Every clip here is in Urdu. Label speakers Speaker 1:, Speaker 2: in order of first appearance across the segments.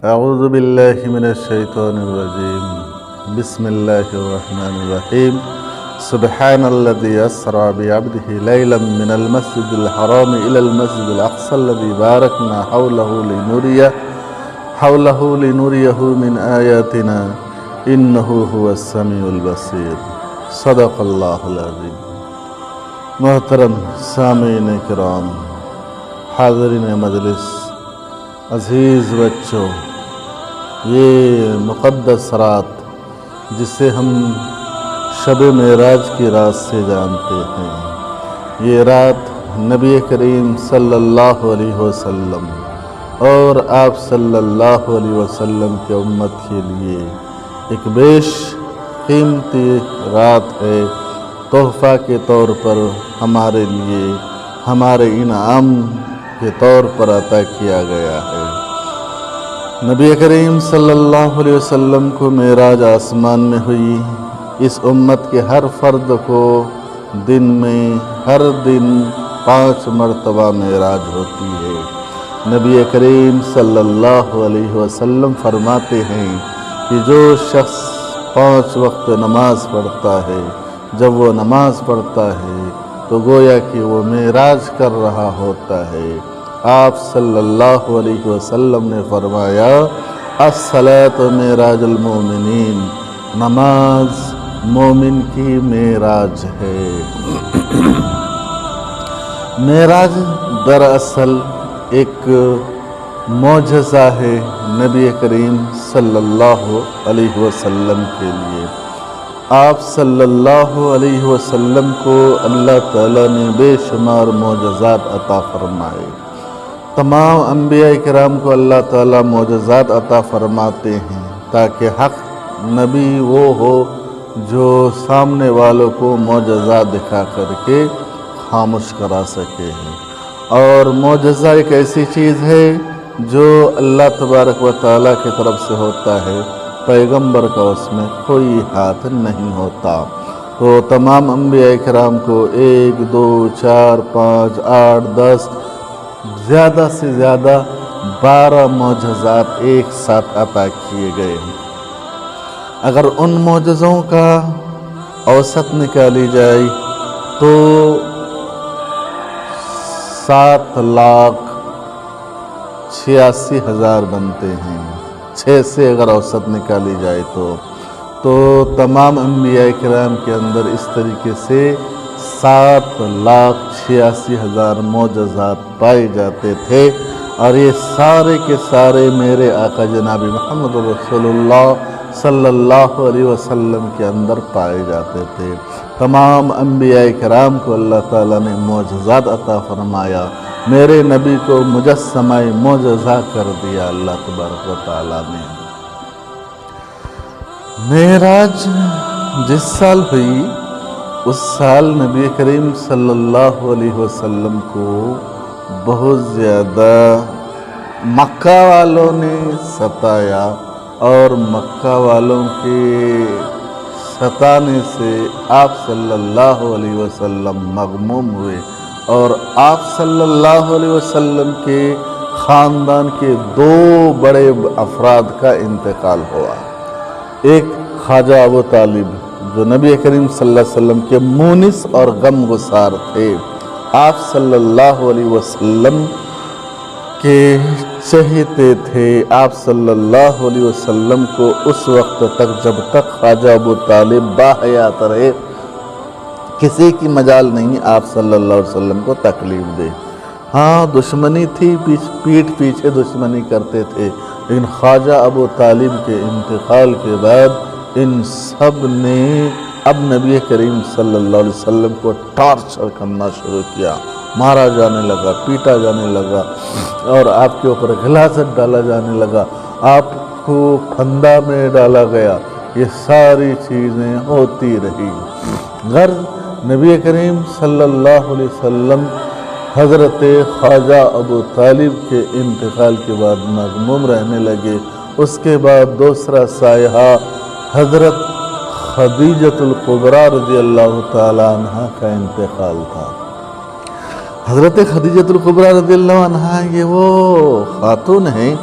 Speaker 1: اعوذ باللہ من الشیطان الرجیم بسم اللہ الرحمن الرحیم سبحان الذي اسرى بعبده ليلا من المسجد الحرام الى المسجد الاقصى الذي باركنا حوله لنريه من آیاتنا انه هو السمیع البصیر. صدق اللہ العظیم. محترم سامعین کرام، حاضرین مجلس، عزیز بچوں، یہ مقدس رات جسے ہم شب معراج کی رات سے جانتے ہیں، یہ رات نبی کریم صلی اللہ علیہ وسلم اور آپ صلی اللہ علیہ وسلم کی امت کے لیے ایک بیش قیمتی رات ہے. تحفہ کے طور پر ہمارے لیے، ہمارے انعام کے طور پر عطا کیا گیا ہے. نبی کریم صلی اللہ علیہ وسلم کو معراج آسمان میں ہوئی. اس امت کے ہر فرد کو دن میں ہر دن 5 مرتبہ معراج ہوتی ہے. نبی کریم صلی اللہ علیہ وسلم فرماتے ہیں کہ جو شخص 5 وقت نماز پڑھتا ہے، جب وہ نماز پڑھتا ہے تو گویا کہ وہ معراج کر رہا ہوتا ہے. آپ صلی اللہ علیہ وسلم نے فرمایا، الصلاۃ معراج المومنین، نماز مومن کی معراج ہے. معراج دراصل ایک معجزہ ہے نبی کریم صلی اللہ علیہ وسلم کے لیے. آپ صلی اللہ علیہ وسلم کو اللہ تعالیٰ نے بے شمار معجزات عطا فرمائے. تمام انبیاء کرام کو اللہ تعالیٰ معجزات عطا فرماتے ہیں تاکہ حق نبی وہ ہو جو سامنے والوں کو معجزات دکھا کر کے خاموش کرا سکے ہیں. اور معجزہ ایک ایسی چیز ہے جو اللہ تبارک و تعالیٰ کی طرف سے ہوتا ہے، پیغمبر کا اس میں کوئی ہاتھ نہیں ہوتا. تو تمام انبیاء کرام کو 1 2 4 5 8 10 زیادہ سے زیادہ 12 معجزات ایک ساتھ عطا کیے گئے ہیں. اگر ان معجزوں کا اوسط نکالی جائے تو 7,86,000 بنتے ہیں. 6 سے اگر اوسط نکالی جائے تو تمام انبیاء کرام کے اندر اس طریقے سے 7,86,000 معجزات پائے جاتے تھے. اور یہ سارے کے سارے میرے آقا جناب محمد رسول اللہ صلی اللہ علیہ وسلم کے اندر پائے جاتے تھے. تمام انبیاء کرام کو اللہ تعالیٰ نے معجزات عطا فرمایا. میرے نبی کو مجسمہ معجزہ کر دیا اللہ تبارک و تعالیٰ نے. معراج جس سال ہوئی اس سال نبی کریم صلی اللہ علیہ وسلم کو بہت زیادہ مکہ والوں نے ستایا اور مکہ والوں کے ستانے سے آپ صلی اللہ علیہ وسلم مغموم ہوئے. اور آپ صلی اللہ علیہ وسلم کے خاندان کے 2 بڑے افراد کا انتقال ہوا. ایک خواجہ ابو طالب جو نبی کریم صلی اللہ علیہ وسلم کے مونس اور غم گسار تھے. آپ صلی اللہ علیہ وسلم کے چہیتے تھے. آپ صلی اللہ علیہ وسلم کو اس وقت تک جب تک خواجہ ابو طالب باحیات رہے کسی کی مجال نہیں آپ صلی اللہ علیہ وسلم کو تکلیف دے. ہاں دشمنی تھی، پیٹھ پیچھے دشمنی کرتے تھے، لیکن خواجہ ابو طالب کے انتقال کے بعد ان سب نے اب نبی کریم صلی اللہ علیہ وسلم کو ٹارچر کرنا شروع کیا. مارا جانے لگا، پیٹا جانے لگا اور آپ کے اوپر غلاظت ڈالا جانے لگا، آپ کو پھندا میں ڈالا گیا. یہ ساری چیزیں ہوتی رہی. غرض نبی کریم صلی اللہ علیہ وسلم حضرت خواجہ ابو طالب کے انتقال کے بعد مغموم رہنے لگے. اس کے بعد دوسرا سایہ حضرت خدیجۃ الکبریٰ رضی اللہ تعالی عنہ کا انتقال تھا. حضرت خدیجۃ الکبریٰ رضی اللہ عنہ یہ وہ خاتون ہیں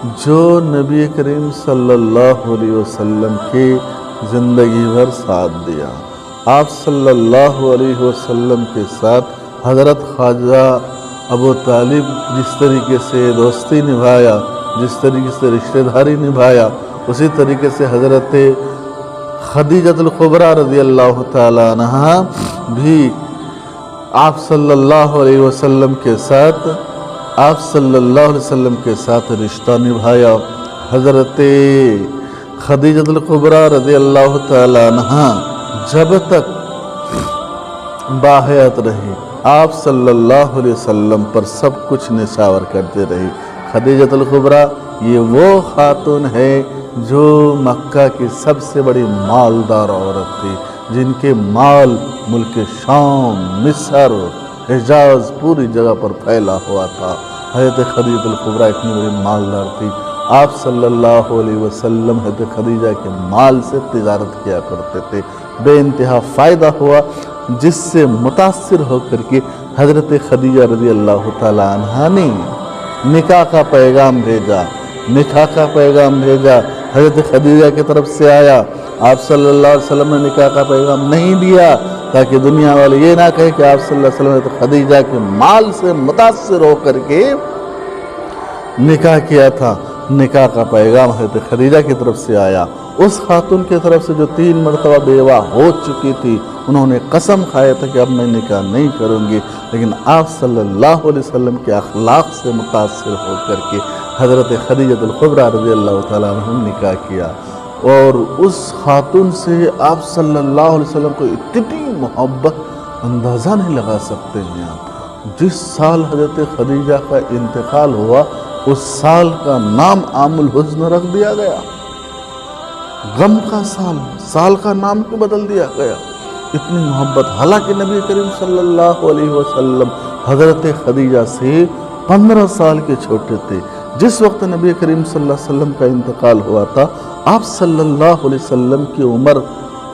Speaker 1: جو نبی کریم صلی اللہ علیہ وسلم کے زندگی بھر ساتھ دیا. آپ صلی اللہ علیہ وسلم کے ساتھ حضرت خواجہ ابو طالب جس طریقے سے دوستی نبھایا، جس طریقے سے رشتہ داری نبھایا، اسی طریقے سے حضرت خدیجۃ الکبریٰ رضی اللہ تعالی عنہا بھی آپ صلی اللہ علیہ وسلم کے ساتھ رشتہ نبھایا. حضرت خدیجۃ الکبریٰ رضی اللہ تعالی عنہا جب تک باحیات رہی، آپ صلی اللہ علیہ وسلم پر سب کچھ نثار کرتے رہی. خدیجۃ الکبریٰ یہ وہ خاتون ہے جو مکہ کی سب سے بڑی مالدار عورت تھی، جن کے مال ملک شام، مصر، حجاز پوری جگہ پر پھیلا ہوا تھا. حضرت خدیجۃ الکبریٰ اتنی بڑی مالدار تھی. آپ صلی اللہ علیہ وسلم حضرت خدیجہ کے مال سے تجارت کیا کرتے تھے. بے انتہا فائدہ ہوا، جس سے متاثر ہو کر کے حضرت خدیجہ رضی اللہ تعالی عنہا نے نکاح کا پیغام بھیجا. حضرت خدیجہ کی طرف سے آیا. آپ صلی اللہ علیہ وسلم نے نکاح کا پیغام نہیں دیا تاکہ دنیا والے یہ نہ کہے کہ آپ صلی اللہ علیہ وسلم نے خدیجہ کے مال سے متاثر ہو کر کے نکاح کیا تھا. نکاح کا پیغام حضرت خدیجہ کی طرف سے آیا. اس خاتون کی طرف سے جو 3 مرتبہ بیوہ ہو چکی تھی، انہوں نے قسم کھایا تھا کہ اب میں نکاح نہیں کروں گی، لیکن آپ صلی اللہ علیہ وسلم کے اخلاق سے متاثر ہو کر کے حضرت خدیجۃ الکبریٰ رضی اللہ تعالیٰ عنہ نے نکاح کیا. اور اس خاتون سے آپ صلی اللہ علیہ وسلم کو اتنی محبت اندازہ نہیں لگا سکتے ہیں آپ. جس سال حضرت خدیجہ کا انتقال ہوا، اس سال کا نام عام الحزن رکھ دیا گیا. غم کا سال کا نام کیوں بدل دیا گیا؟ اتنی محبت. حالانکہ نبی کریم صلی اللہ علیہ وسلم حضرت خدیجہ سے 15 سال کے چھوٹے تھے. جس وقت نبی کریم صلی اللہ علیہ وسلم کا انتقال ہوا تھا، آپ صلی اللہ علیہ وسلم کی عمر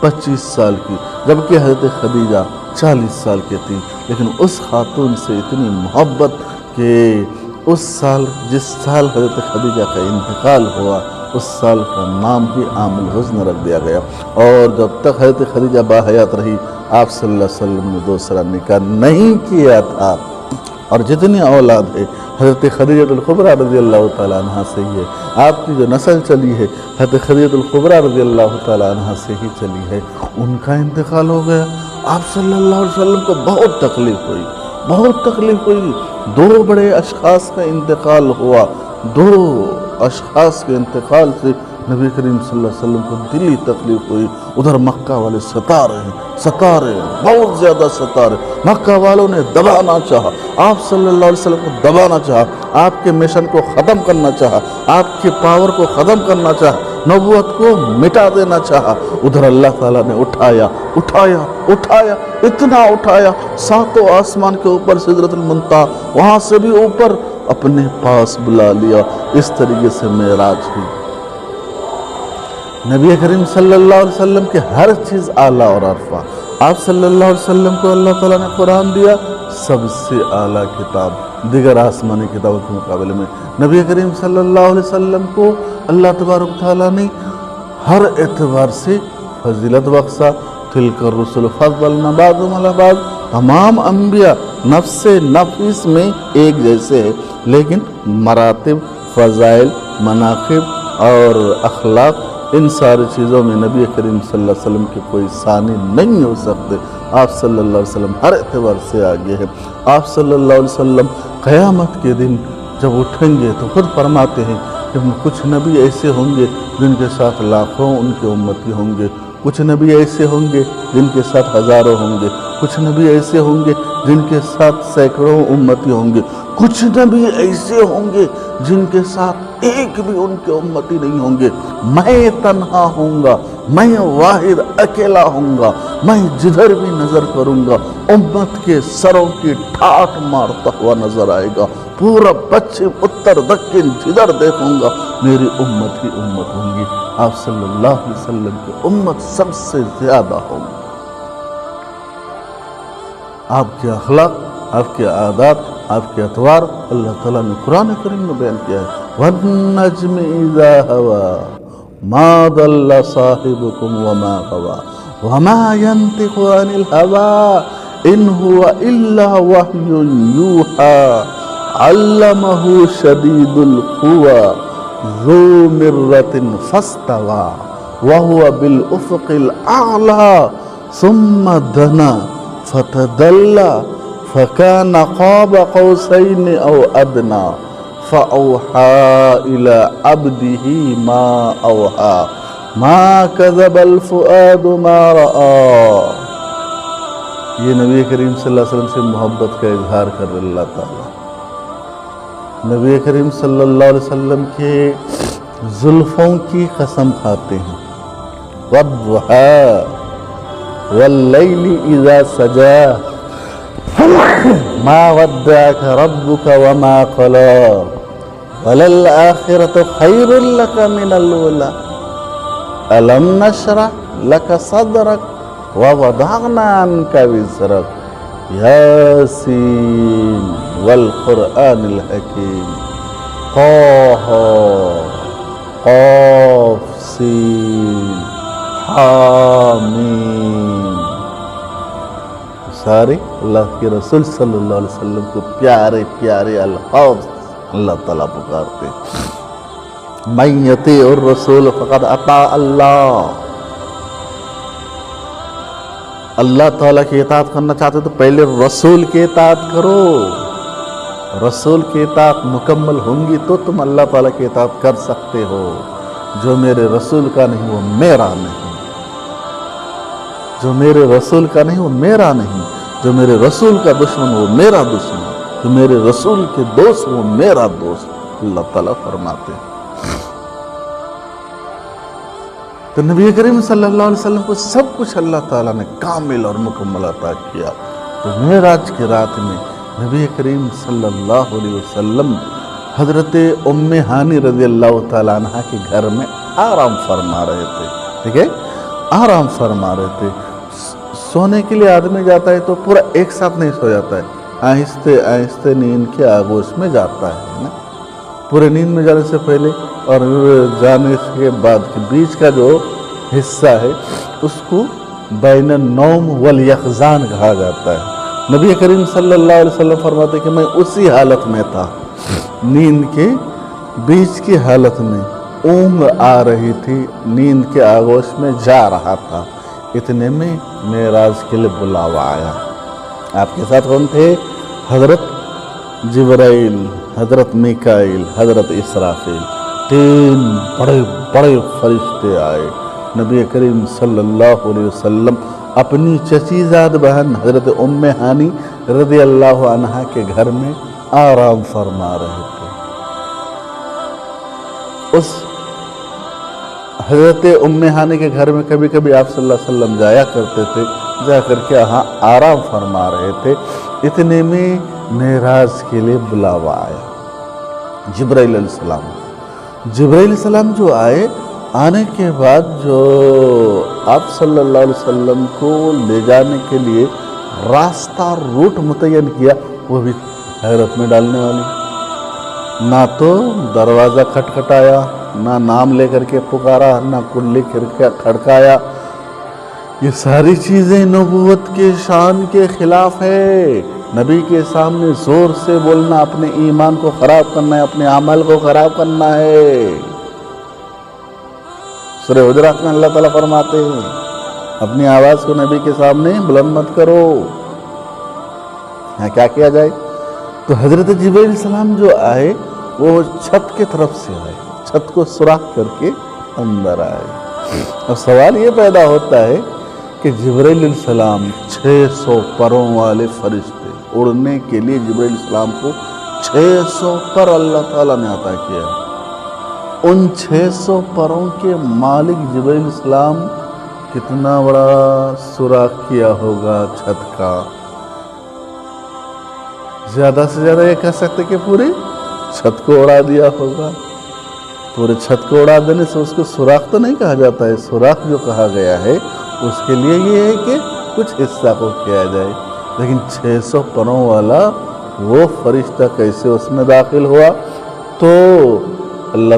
Speaker 1: 25 سال کی، جبکہ حضرت خدیجہ 40 سال کی تھی. لیکن اس خاتون سے اتنی محبت کہ اس سال، جس سال حضرت خدیجہ کا انتقال ہوا، اس سال کا نام بھی عام الحزن رکھ دیا گیا. اور جب تک حضرت خدیجہ باحیات رہی، آپ صلی اللہ علیہ وسلم نے دوسرا نکاح نہیں کیا تھا. اور جتنی اولاد ہے حضرت خدیجۃ الکبریٰ رضی اللہ تعالیٰ عنہ سے ہی ہے. آپ کی جو نسل چلی ہے حضرت خدیجۃ الکبریٰ رضی اللہ تعالیٰ عنہ سے ہی چلی ہے. ان کا انتقال ہو گیا. آپ صلی اللہ علیہ وسلم کو بہت تکلیف ہوئی. 2 بڑے اشخاص کا انتقال ہوا. 2 اشخاص کے انتقال سے نبی کریم صلی اللہ علیہ وسلم کو دلی تکلیف ہوئی. ادھر مکہ والے ستارے بہت زیادہ ستارے. مکہ والوں نے دبانا چاہا، آپ صلی اللہ علیہ وسلم کو دبانا چاہا، آپ کے مشن کو ختم کرنا چاہا، آپ کے پاور کو ختم کرنا چاہا، نبوت کو مٹا دینا چاہا. ادھر اللہ تعالیٰ نے اٹھایا، اتنا اٹھایا، 7 آسمان کے اوپر سدرۃ المنتہا، وہاں سے بھی اوپر اپنے پاس بلا لیا. اس طریقے سے معراج ہوئی. نبی کریم صلی اللہ علیہ وسلم کے ہر چیز اعلیٰ اور عرفہ. آپ صلی اللہ علیہ وسلم کو اللہ تعالیٰ نے قرآن دیا، سب سے اعلیٰ کتاب دیگر آسمانی کتابوں کے مقابلے میں. نبی کریم صلی اللہ علیہ وسلم کو اللہ تبارک تعالیٰ نے ہر اعتبار سے فضیلت بخشا. تلک الرسل فضلنا بعضهم علی بعض. تمام انبیاء نفس نفس میں ایک جیسے ہیں، لیکن مراتب، فضائل، مناقب اور اخلاق، ان ساری چیزوں میں نبی کریم صلی اللہ علیہ وسلم کے کوئی ثانی نہیں ہو سکتے. آپ صلی اللہ علیہ وسلم ہر اعتبار سے آگے ہیں. آپ صلی اللہ علیہ وسلم قیامت کے دن جب اٹھیں گے تو خود فرماتے ہیں کہ کچھ نبی ایسے ہوں گے جن کے ساتھ لاکھوں ان کے امتی ہوں گے، کچھ نبی ایسے ہوں گے جن کے ساتھ ہزاروں ہوں گے، کچھ نبی ایسے ہوں گے جن کے ساتھ سینکڑوں امتی ہوں گے، کچھ نبی ایسے ہوں گے جن کے ساتھ ایک بھی ان کے امتی نہیں ہوں گے. میں تنہا ہوں گا، میں واحد اکیلا ہوں گا. میں جدھر بھی نظر کروں گا امت کے سروں کی ٹھاٹ مارتا ہوا نظر آئے گا. پورا پچھم اتر دکن جدھر دیکھوں گا میری امت ہی امت ہوں گی. آپ صلی اللہ علیہ وسلم کی امت سب سے زیادہ ہوگی. آپ کے اخلاق، آپ کے عادات، آپ کے اطوار اللہ تعالیٰ نے قرآن کریم میں بیان کیا ہے. والنجم اذا هوى ما ضل صاحبكم وما غوى وما ينطق عن الهوى ان هو الا وحي يوحى علمه شديد القوى ذو مرة فاستوى وهو بالافق الاعلى ثم دنا فتدلى فكان قاب قوسين او ادنى فأوحى إلى عبده ما أوحى ما كذب الفؤاد ما رأى. یہ نبی کریم صلی اللہ علیہ وسلم سے محبت کا اظہار کر رہے اللہ تعالیٰ. نبی کریم صلی اللہ علیہ وسلم کے زلفوں کی قسم کھاتے ہیں. والضحى واللیل اذا سجى ما ودعك ربك وما قلى وللآخرة خير لك من الأولى ألم نشرح لك صدرك ووضعنا عنك وزرك ياسين والقرآن الحكيم طه قاف سين حامين. سارے اللہ کے رسول صلی اللہ علیہ وسلم کو پیارے پیارے الفاظ اللہ تعالیٰ پکارتے. من یطیع الرسول فقد اطاع اللہ. اللہ تعالیٰ کی اطاعت کرنا چاہتے تو پہلے رسول کی اطاعت کرو. رسول کی اطاعت مکمل ہوں گی تو تم اللہ تعالیٰ کی اطاعت کر سکتے ہو. جو میرے رسول کا نہیں وہ میرا نہیں. جو میرے رسول کا نہیں وہ میرا نہیں. جو میرے رسول کا دشمن وہ میرا دشمن. جو میرے رسول کے دوست وہ میرا دوست. اللہ تعالیٰ فرماتے ہیں. تو نبی کریم صلی اللہ علیہ وسلم کو سب کچھ اللہ تعالیٰ نے کامل اور مکمل عطا کیا. تو معراج کی رات میں نبی کریم صلی اللہ علیہ وسلم حضرت ام ہانی رضی اللہ تعالیٰ عنہ کے گھر میں آرام فرما رہے تھے. ٹھیک ہے, آرام فرما رہے تھے. سونے کے لیے آدمی جاتا ہے تو پورا ایک ساتھ نہیں سو جاتا ہے, آہستہ آہستہ نیند کے آغوش میں جاتا ہے نا. پورے نیند میں جانے سے پہلے اور جانے کے بعد کے بیچ کا جو حصہ ہے اس کو بین النوم والیقظان کہا جاتا ہے. نبی کریم صلی اللہ علیہ وسلم فرماتے کہ میں اسی حالت میں تھا, نیند کے بیچ کی حالت میں. اونگ آ رہی تھی, نیند کے آغوش میں جا رہا تھا. اتنے میں معراج کے لیے بلاوا آیا. آپ کے ساتھ کون تھے؟ حضرت جبرائیل, حضرت میکائیل, حضرت اسرافیل. 3 بڑے بڑے فرشتے آئے. نبی کریم صلی اللہ علیہ وسلم اپنی چچیزاد بہن حضرت ام ہانی رضی اللہ عنہ کے گھر میں آرام فرما رہے تھے. اس حضرت ام ہانی کے گھر میں کبھی کبھی آپ صلی اللہ علیہ وسلم جایا کرتے تھے. جا کر کے ہاں آرام فرما رہے تھے. اتنے میں معراج کے لیے بلاوا آیا. جبرائیل علیہ السلام. جبرائیل علیہ السلام جو آئے, آنے کے بعد جو آپ صلی اللہ علیہ وسلم کو لے جانے کے لیے راستہ روٹ متعین کیا, وہ بھی حیرت میں ڈالنے والی. نہ تو دروازہ کھٹکھٹایا, نہ نام لے کر کے پکارا, نہ کنڈلی کھڑکایا. یہ ساری چیزیں نبوت کے شان کے خلاف ہے. نبی کے سامنے زور سے بولنا اپنے ایمان کو خراب کرنا ہے, اپنے عمل کو خراب کرنا ہے. سورہ حجرات میں اللہ تعالیٰ فرماتے ہیں اپنی آواز کو نبی کے سامنے بلند مت کرو. کیا کیا جائے؟ تو حضرت جبرائیل علیہ السلام جو آئے وہ چھت کے طرف سے آئے, چھت کو سوراخ کر کے اندر آئے. اب سوال یہ پیدا ہوتا ہے کہ جبرائیل علیہ السلام 600 پروں والے فرشتے, اڑنے کے لیے جبرائیل علیہ السلام کو 600 پر اللہ تعالیٰ نے عطا کیا. ان 600 پروں کے مالک جبرائیل علیہ السلام کتنا بڑا سوراخ کیا ہوگا چھت کا. زیادہ سے زیادہ یہ کہہ سکتے کہ پوری چھت کو اڑا دیا ہوگا. پورے چھت کو اڑا دینے سے اس کو سوراخ تو نہیں کہا جاتا ہے. سوراخ جو کہا گیا ہے اس کے لیے یہ ہے کہ کچھ حصہ کو کیا جائے. لیکن 600 پروں والا وہ فرشتہ کیسے اس میں داخل ہوا؟ تو اللہ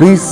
Speaker 1: 20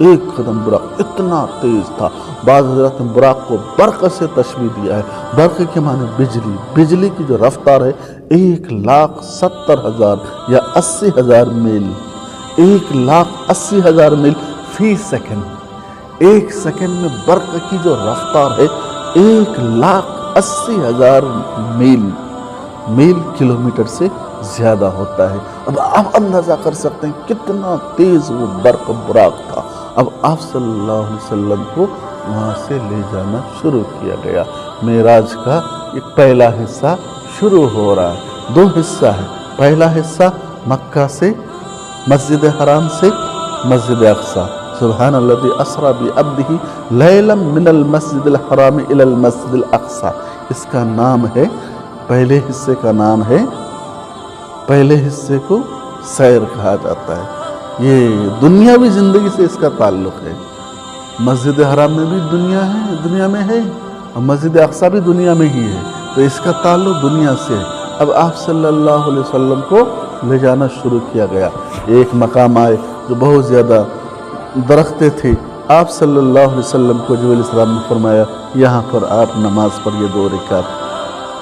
Speaker 1: ایک قدم براق اتنا تیز تھا. بعض حضرات نے براق کو برق سے تشبیہ دیا ہے. برق کے معنی بجلی. بجلی کی جو رفتار ہے 1,70,000 یا 80,000 میل. 1,80,000 میل فی سیکنڈ. ایک سیکنڈ میں برق کی جو رفتار ہے 1,80,000 میل. میل کلومیٹر سے زیادہ ہوتا ہے. اب آپ اندازہ کر سکتے ہیں کتنا تیز وہ برق براق تھا. اب آپ صلی اللہ علیہ وسلم کو وہاں سے لے جانا شروع کیا گیا. معراج کا ایک پہلا حصہ شروع ہو رہا ہے. 2 حصہ ہے. پہلا حصہ مکہ سے مسجد حرام سے مسجد اقصی. سبحان الذی اسری بعبدہ لیلا من المسجد الحرام الی المسجد الاقصی. اس کا نام ہے، پہلے حصے کا نام ہے، پہلے حصے کو سیر کہا جاتا ہے. یہ دنیاوی زندگی سے اس کا تعلق ہے. مسجد حرام میں بھی دنیا ہے، دنیا میں ہے، اور مسجد اقصی بھی دنیا میں ہی ہے، تو اس کا تعلق دنیا سے ہے. اب آپ صلی اللہ علیہ وسلم کو لے جانا شروع کیا گیا. ایک مقام آئے جو بہت زیادہ درختیں تھے. آپ صلی اللہ علیہ وسلم کو جبرائیل علیہ السلام نے فرمایا یہاں پر آپ نماز پڑھیے 2 رکعت.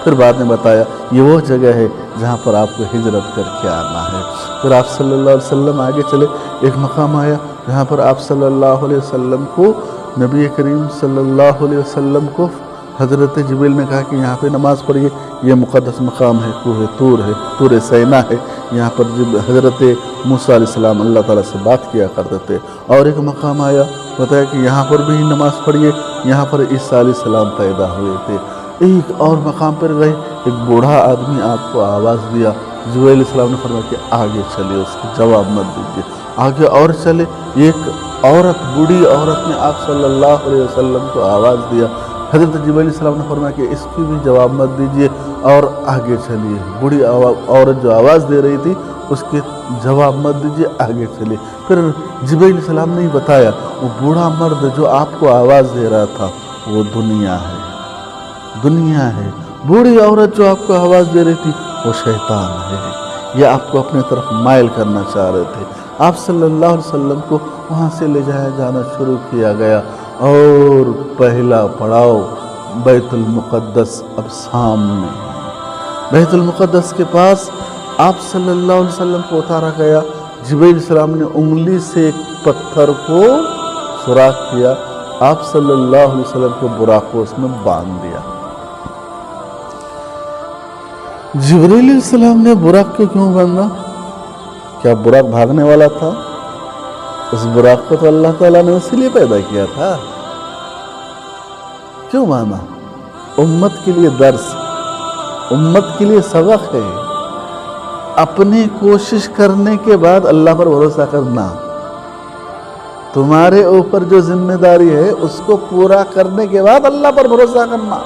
Speaker 1: پھر بعد میں بتایا یہ وہ جگہ ہے جہاں پر آپ کو ہجرت کر کے آنا ہے. پھر آپ صلی اللہ علیہ وسلم آگے چلے. ایک مقام آیا جہاں پر آپ صلی اللہ علیہ وسلم کو نبی کریم صلی اللہ علیہ وسلم کو حضرت جبریل نے کہا کہ یہاں پہ نماز پڑھیے. یہ مقدس مقام ہے، کوہ طور ہے، طور سینا ہے. یہاں پر جب حضرت موسیٰ علیہ السلام اللہ تعالیٰ سے بات کیا کرتے تھے. اور ایک مقام آیا بتایا کہ یہاں پر بھی نماز پڑھیے، یہاں پر عیسیٰ علیہ السلام پیدا ہوئے تھے. ایک اور مقام پر گئے، ایک بوڑھا آدمی آپ کو آواز دیا. جبرائیل علیہ السلام نے فرمایا کہ آگے چلے، اس کی جواب مت دیجیے. آگے اور چلے، ایک عورت، بوڑھی عورت نے آپ صلی اللہ علیہ وسلم کو آواز دیا. حضرت جبرائیل علیہ السلام نے فرمایا کہ اس کی بھی جواب مت دیجیے اور آگے چلیے. بوڑھی عورت جو آواز دے رہی تھی اس کے جواب مت دیجیے، آگے چلیے. پھر جبرائیل علیہ السلام نے بتایا وہ بوڑھا مرد جو آپ کو آواز دے رہا تھا وہ دنیا ہے، دنیا ہے. بوڑھی عورت جو آپ کو آواز دے رہی تھی وہ شیطان ہے. یہ آپ کو اپنے طرف مائل کرنا چاہ رہے تھے. آپ صلی اللہ علیہ وسلم کو وہاں سے لے جایا جانا شروع کیا گیا. اور پہلا پڑاؤ بیت المقدس اب سامنے. بیت المقدس کے پاس آپ صلی اللہ علیہ وسلم کو اتارا گیا. جبرائیل علیہ السلام نے انگلی سے ایک پتھر کو سوراخ کیا. آپ صلی اللہ علیہ وسلم کو براق کو اس میں باندھ دیا. جبرائیل علیہ السلام نے براق کو کیوں باندھا؟ کیا براق بھاگنے والا تھا؟ اس براق کو تو اللہ تعالیٰ نے اسی لیے پیدا کیا تھا. کیوں باندھا؟ امت کے لیے درس، امت کے لیے سبق ہے. اپنی کوشش کرنے کے بعد اللہ پر بھروسہ کرنا. تمہارے اوپر جو ذمہ داری ہے اس کو پورا کرنے کے بعد اللہ پر بھروسہ کرنا.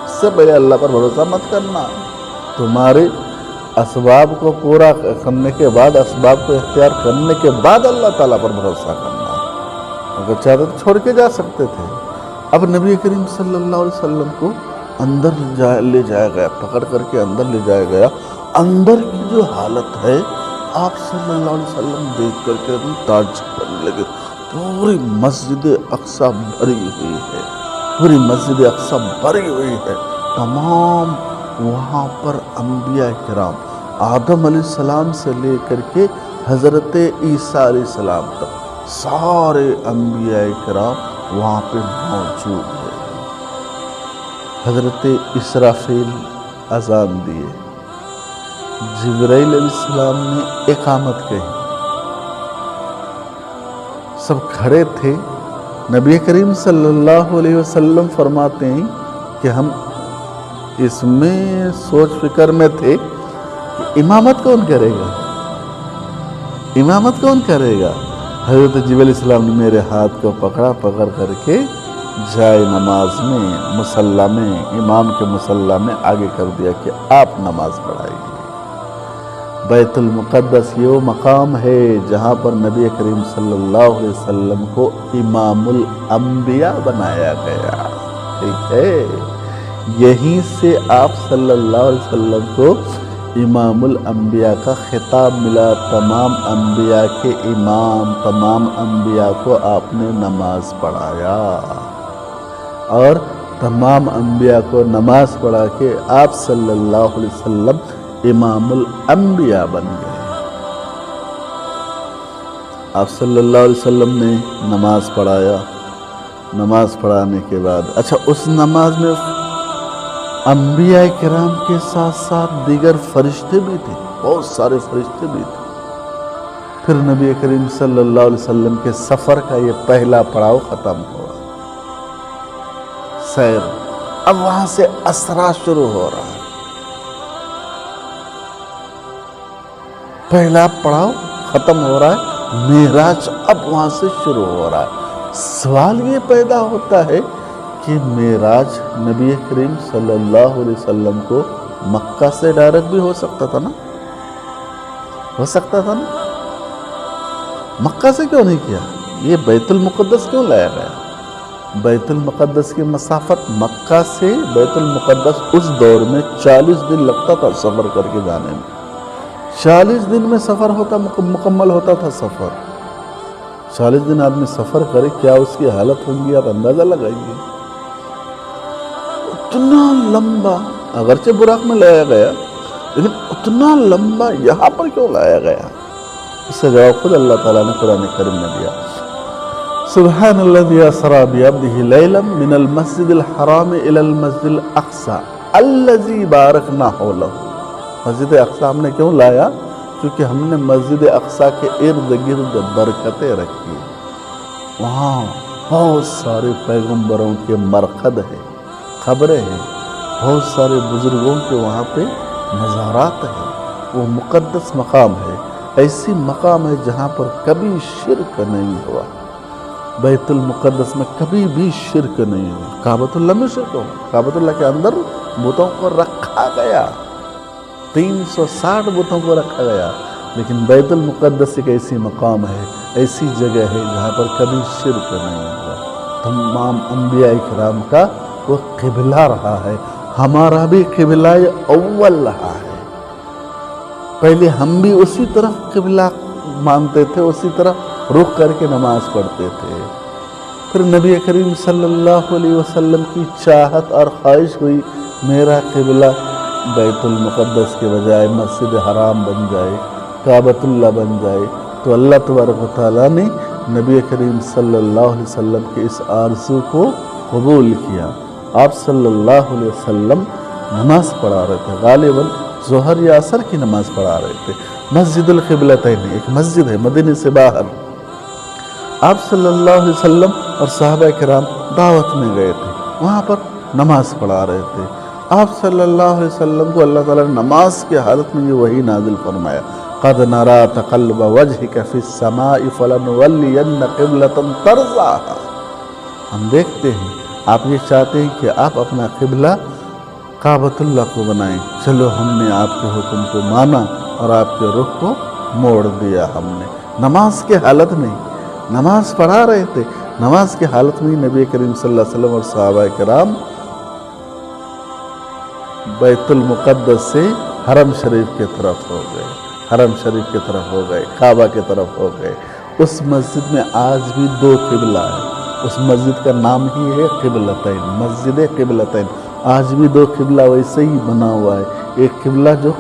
Speaker 1: اس سے پہلے اللہ پر بھروسہ مت کرنا. تمہارے اسباب کو پورا کرنے کے بعد، اسباب کو اختیار کرنے کے بعد اللہ تعالیٰ پر بھروسہ کرنا. اگر چاہتے تو چھوڑ کے جا سکتے تھے. اب نبی کریم صلی اللہ علیہ وسلم کو اندر لے جایا گیا، پکڑ کر کے اندر لے جایا گیا. اندر کی جو حالت ہے آپ صلی اللہ علیہ وسلم دیکھ کر کے تعجب کرنے لگے. پوری مسجد اقصی بھری ہوئی ہے، پوری مسجد اقصی بھری ہوئی ہے. تمام وہاں پر انبیاء کرام، آدم علیہ السلام سے لے کر کے حضرت عیسیٰ علیہ السلام تک سارے انبیاء کرام وہاں پہ موجود ہیں. حضرت اسرافیل اذان دیے، جبرائیل علیہ السلام نے اقامت کہی. سب کھڑے تھے. نبی کریم صلی اللہ علیہ وسلم فرماتے ہیں کہ ہم اس میں سوچ فکر میں تھے کہ امامت کون کرے گا، امامت کون کرے گا. حضرت جبرائیل علیہ السلام نے میرے ہاتھ کو پکڑ کر کے جائے نماز میں، مصلی میں، امام کے مصلی میں آگے کر دیا کہ آپ نماز پڑھائیے. بیت المقدس یہ وہ مقام ہے جہاں پر نبی کریم صلی اللہ علیہ وسلم کو امام الانبیاء بنایا گیا. ٹھیک ہے، یہیں سے آپ صلی اللہ علیہ وسلم کو امام الانبیاء کا خطاب ملا، تمام انبیاء کے امام، تمام انبیاء کو آپ نے نماز پڑھایا، اور تمام انبیاء کو نماز پڑھا کے آپ صلی اللہ علیہ وسلم امام الانبیاء بن گئے۔ آپ صلی اللہ علیہ وسلم نے نماز پڑھایا، نماز پڑھانے کے بعد اچھا اس نماز میں انبیاء کرام کے ساتھ ساتھ دیگر فرشتے بھی تھے، بہت سارے فرشتے بھی تھے۔ پھر نبی کریم صلی اللہ علیہ وسلم کے سفر کا یہ پہلا پڑاؤ ختم ہوا، سیر۔ اب وہاں سے اسرا شروع ہو رہا ہے، پہلا پڑاؤ ختم ہو رہا ہے، معراج اب وہاں سے شروع ہو رہا ہے۔ سوال یہ پیدا ہوتا ہے کہ معراج نبی کریم صلی اللہ علیہ وسلم کو مکہ سے ڈائریکٹ بھی ہو سکتا تھا نا، ہو سکتا تھا نا، مکہ سے کیوں نہیں کیا؟ یہ بیت المقدس کیوں لایا گیا؟ بیت المقدس کی مسافت مکہ سے بیت المقدس اس دور میں 40 دن لگتا تھا سفر کر کے جانے میں، 40 دن میں سفر ہوتا، مکمل ہوتا تھا سفر۔ 40 دن آدمی سفر کرے، کیا اس کی حالت ہوگی آپ اندازہ لگائیے۔ اتنا لمبا، اگرچہ براق میں لایا گیا لیکن اتنا لمبا یہاں پر کیوں لایا گیا؟ اس سے جواب خود اللہ تعالیٰ نے قرآن کریم میں دیا۔ سبحان الذی اسری بعبدہ لیلا من المسجد الحرام الی المسجد الاقصی الذی بارکنا حولہ۔ مسجد اقصی ہم نے کیوں لایا؟ کیونکہ ہم نے مسجد اقصی کے ارد گرد برکتیں رکھی، وہاں بہت سارے پیغمبروں کے مرقد ہیں، قبریں ہیں، بہت سارے بزرگوں کے وہاں پہ مزارات ہیں، وہ مقدس مقام ہے، ایسی مقام ہے جہاں پر کبھی شرک نہیں ہوا، بیت المقدس میں کبھی بھی شرک نہیں ہوا۔ کعبۃ اللہ میں شرک ہوا، کعبۃ اللہ کے اندر بتوں کو رکھا گیا، 360 بتوں کو رکھا گیا، لیکن بیت المقدس ایک ایسی مقام ہے، ایسی جگہ ہے جہاں پر کبھی شرک نہیں ہوا۔ تمام انبیاء کرام کا وہ قبلہ رہا ہے، ہمارا بھی قبلہ اول رہا ہے۔ پہلے ہم بھی اسی طرف قبلہ مانتے تھے، اسی طرف رخ کر کے نماز پڑھتے تھے۔ پھر نبی کریم صلی اللہ علیہ وسلم کی چاہت اور خواہش ہوئی میرا قبلہ بیت المقدس کے بجائے مسجد حرام بن جائے، کعبۃ اللہ بن جائے، تو اللہ تبارک و تعالیٰ نے نبی کریم صلی اللہ علیہ وسلم کے اس آرزو کو قبول کیا۔ آپ صلی اللہ علیہ وسلم نماز پڑھا رہے تھے، غالباً ظہر یا عصر کی نماز پڑھا رہے تھے، مسجد القبلتین، ایک مسجد ہے مدینے سے باہر۔ آپ صلی اللہ علیہ وسلم اور صحابہ کرام دعوت میں گئے تھے، وہاں پر نماز پڑھا رہے تھے۔ آپ صلی اللہ علیہ وسلم کو اللہ تعالیٰ نے نماز کی حالت میں یہ وحی نازل فرمایا، قَدْ نَرَا تَقَلُّبَ وَجْهِكَ فِي السَّمَاءِ فَلَنُوَلِّيَنَّ قِبْلَةً تَرْضَاهَا۔ ہم دیکھتے ہیں آپ یہ چاہتے ہیں کہ آپ اپنا قبلہ کعبۃ اللہ کو بنائیں، چلو ہم نے آپ کے حکم کو مانا اور آپ کے رخ کو موڑ دیا۔ ہم نے نماز کی حالت میں نماز پڑھا رہے تھے، نماز کی حالت میں نبی کریم صلی اللہ علیہ وسلم اور صحابہ کرام بیت المقدس سے حرم شریف کی طرف ہو گئے، حرم شریف کی طرف ہو گئے، کعبہ کی طرف ہو گئے۔ اس مسجد میں آج بھی 2 قبلہ ہے، اس مسجد کا نام ہی ہے قبلتین، مسجد قبلتین۔ آج بھی 2 قبلہ ویسے ہی بنا ہوا ہے، ایک قبلہ جو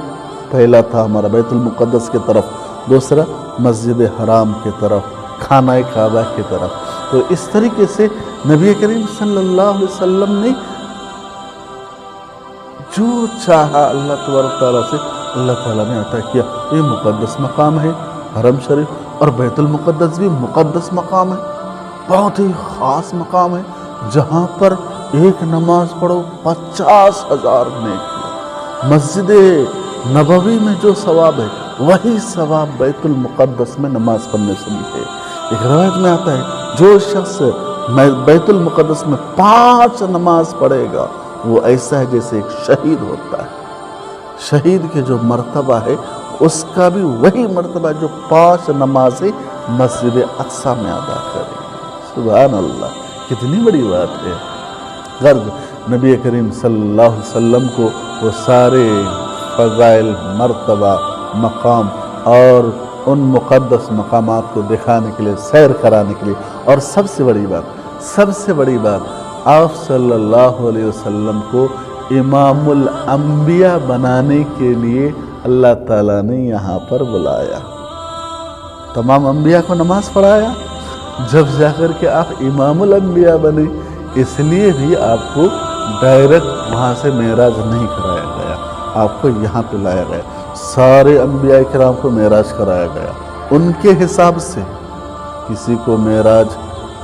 Speaker 1: پہلا تھا ہمارا بیت المقدس کی طرف، دوسرا مسجد حرام کی طرف، خانہ کعبہ کی طرف۔ تو اس طریقے سے نبی کریم صلی اللہ علیہ وسلم نے جو چاہا اللہ تبارک تعالیٰ سے اللہ تعالیٰ نے عطا کیا۔ یہ مقدس مقام ہے حرم شریف، اور بیت المقدس بھی مقدس مقام ہے، بہت ہی خاص مقام ہے، جہاں پر ایک نماز پڑھو 50,000 نیکی۔ مسجد نبوی میں جو ثواب ہے وہی ثواب بیت المقدس میں نماز پڑھنے سے بھی ہے۔ ایک روایت میں آتا ہے جو شخص بیت المقدس میں 5 نماز پڑھے گا وہ ایسا ہے جیسے ایک شہید ہوتا ہے۔ شہید کے جو مرتبہ ہے اس کا بھی وہی مرتبہ جو 5 نمازیں مسجد اقصی میں ادا کرے۔ سبحان اللہ، کتنی بڑی بات ہے۔ غرض نبی کریم صلی اللہ علیہ وسلم کو وہ سارے فضائل، مرتبہ، مقام اور ان مقدس مقامات کو دکھانے کے لیے، سیر کرانے کے لیے، اور سب سے بڑی بات آپ صلی اللہ علیہ وسلم کو امام الانبیاء بنانے کے لیے اللہ تعالیٰ نے یہاں پر بلایا، تمام انبیاء کو نماز پڑھایا، جب جا کر کے آپ امام الانبیاء بنے۔ اس لیے بھی آپ کو ڈائریکٹ وہاں سے معراج نہیں کرایا گیا، آپ کو یہاں پہ لایا گیا۔ سارے انبیاء کرام کو معراج کرایا گیا ان کے حساب سے، کسی کو معراج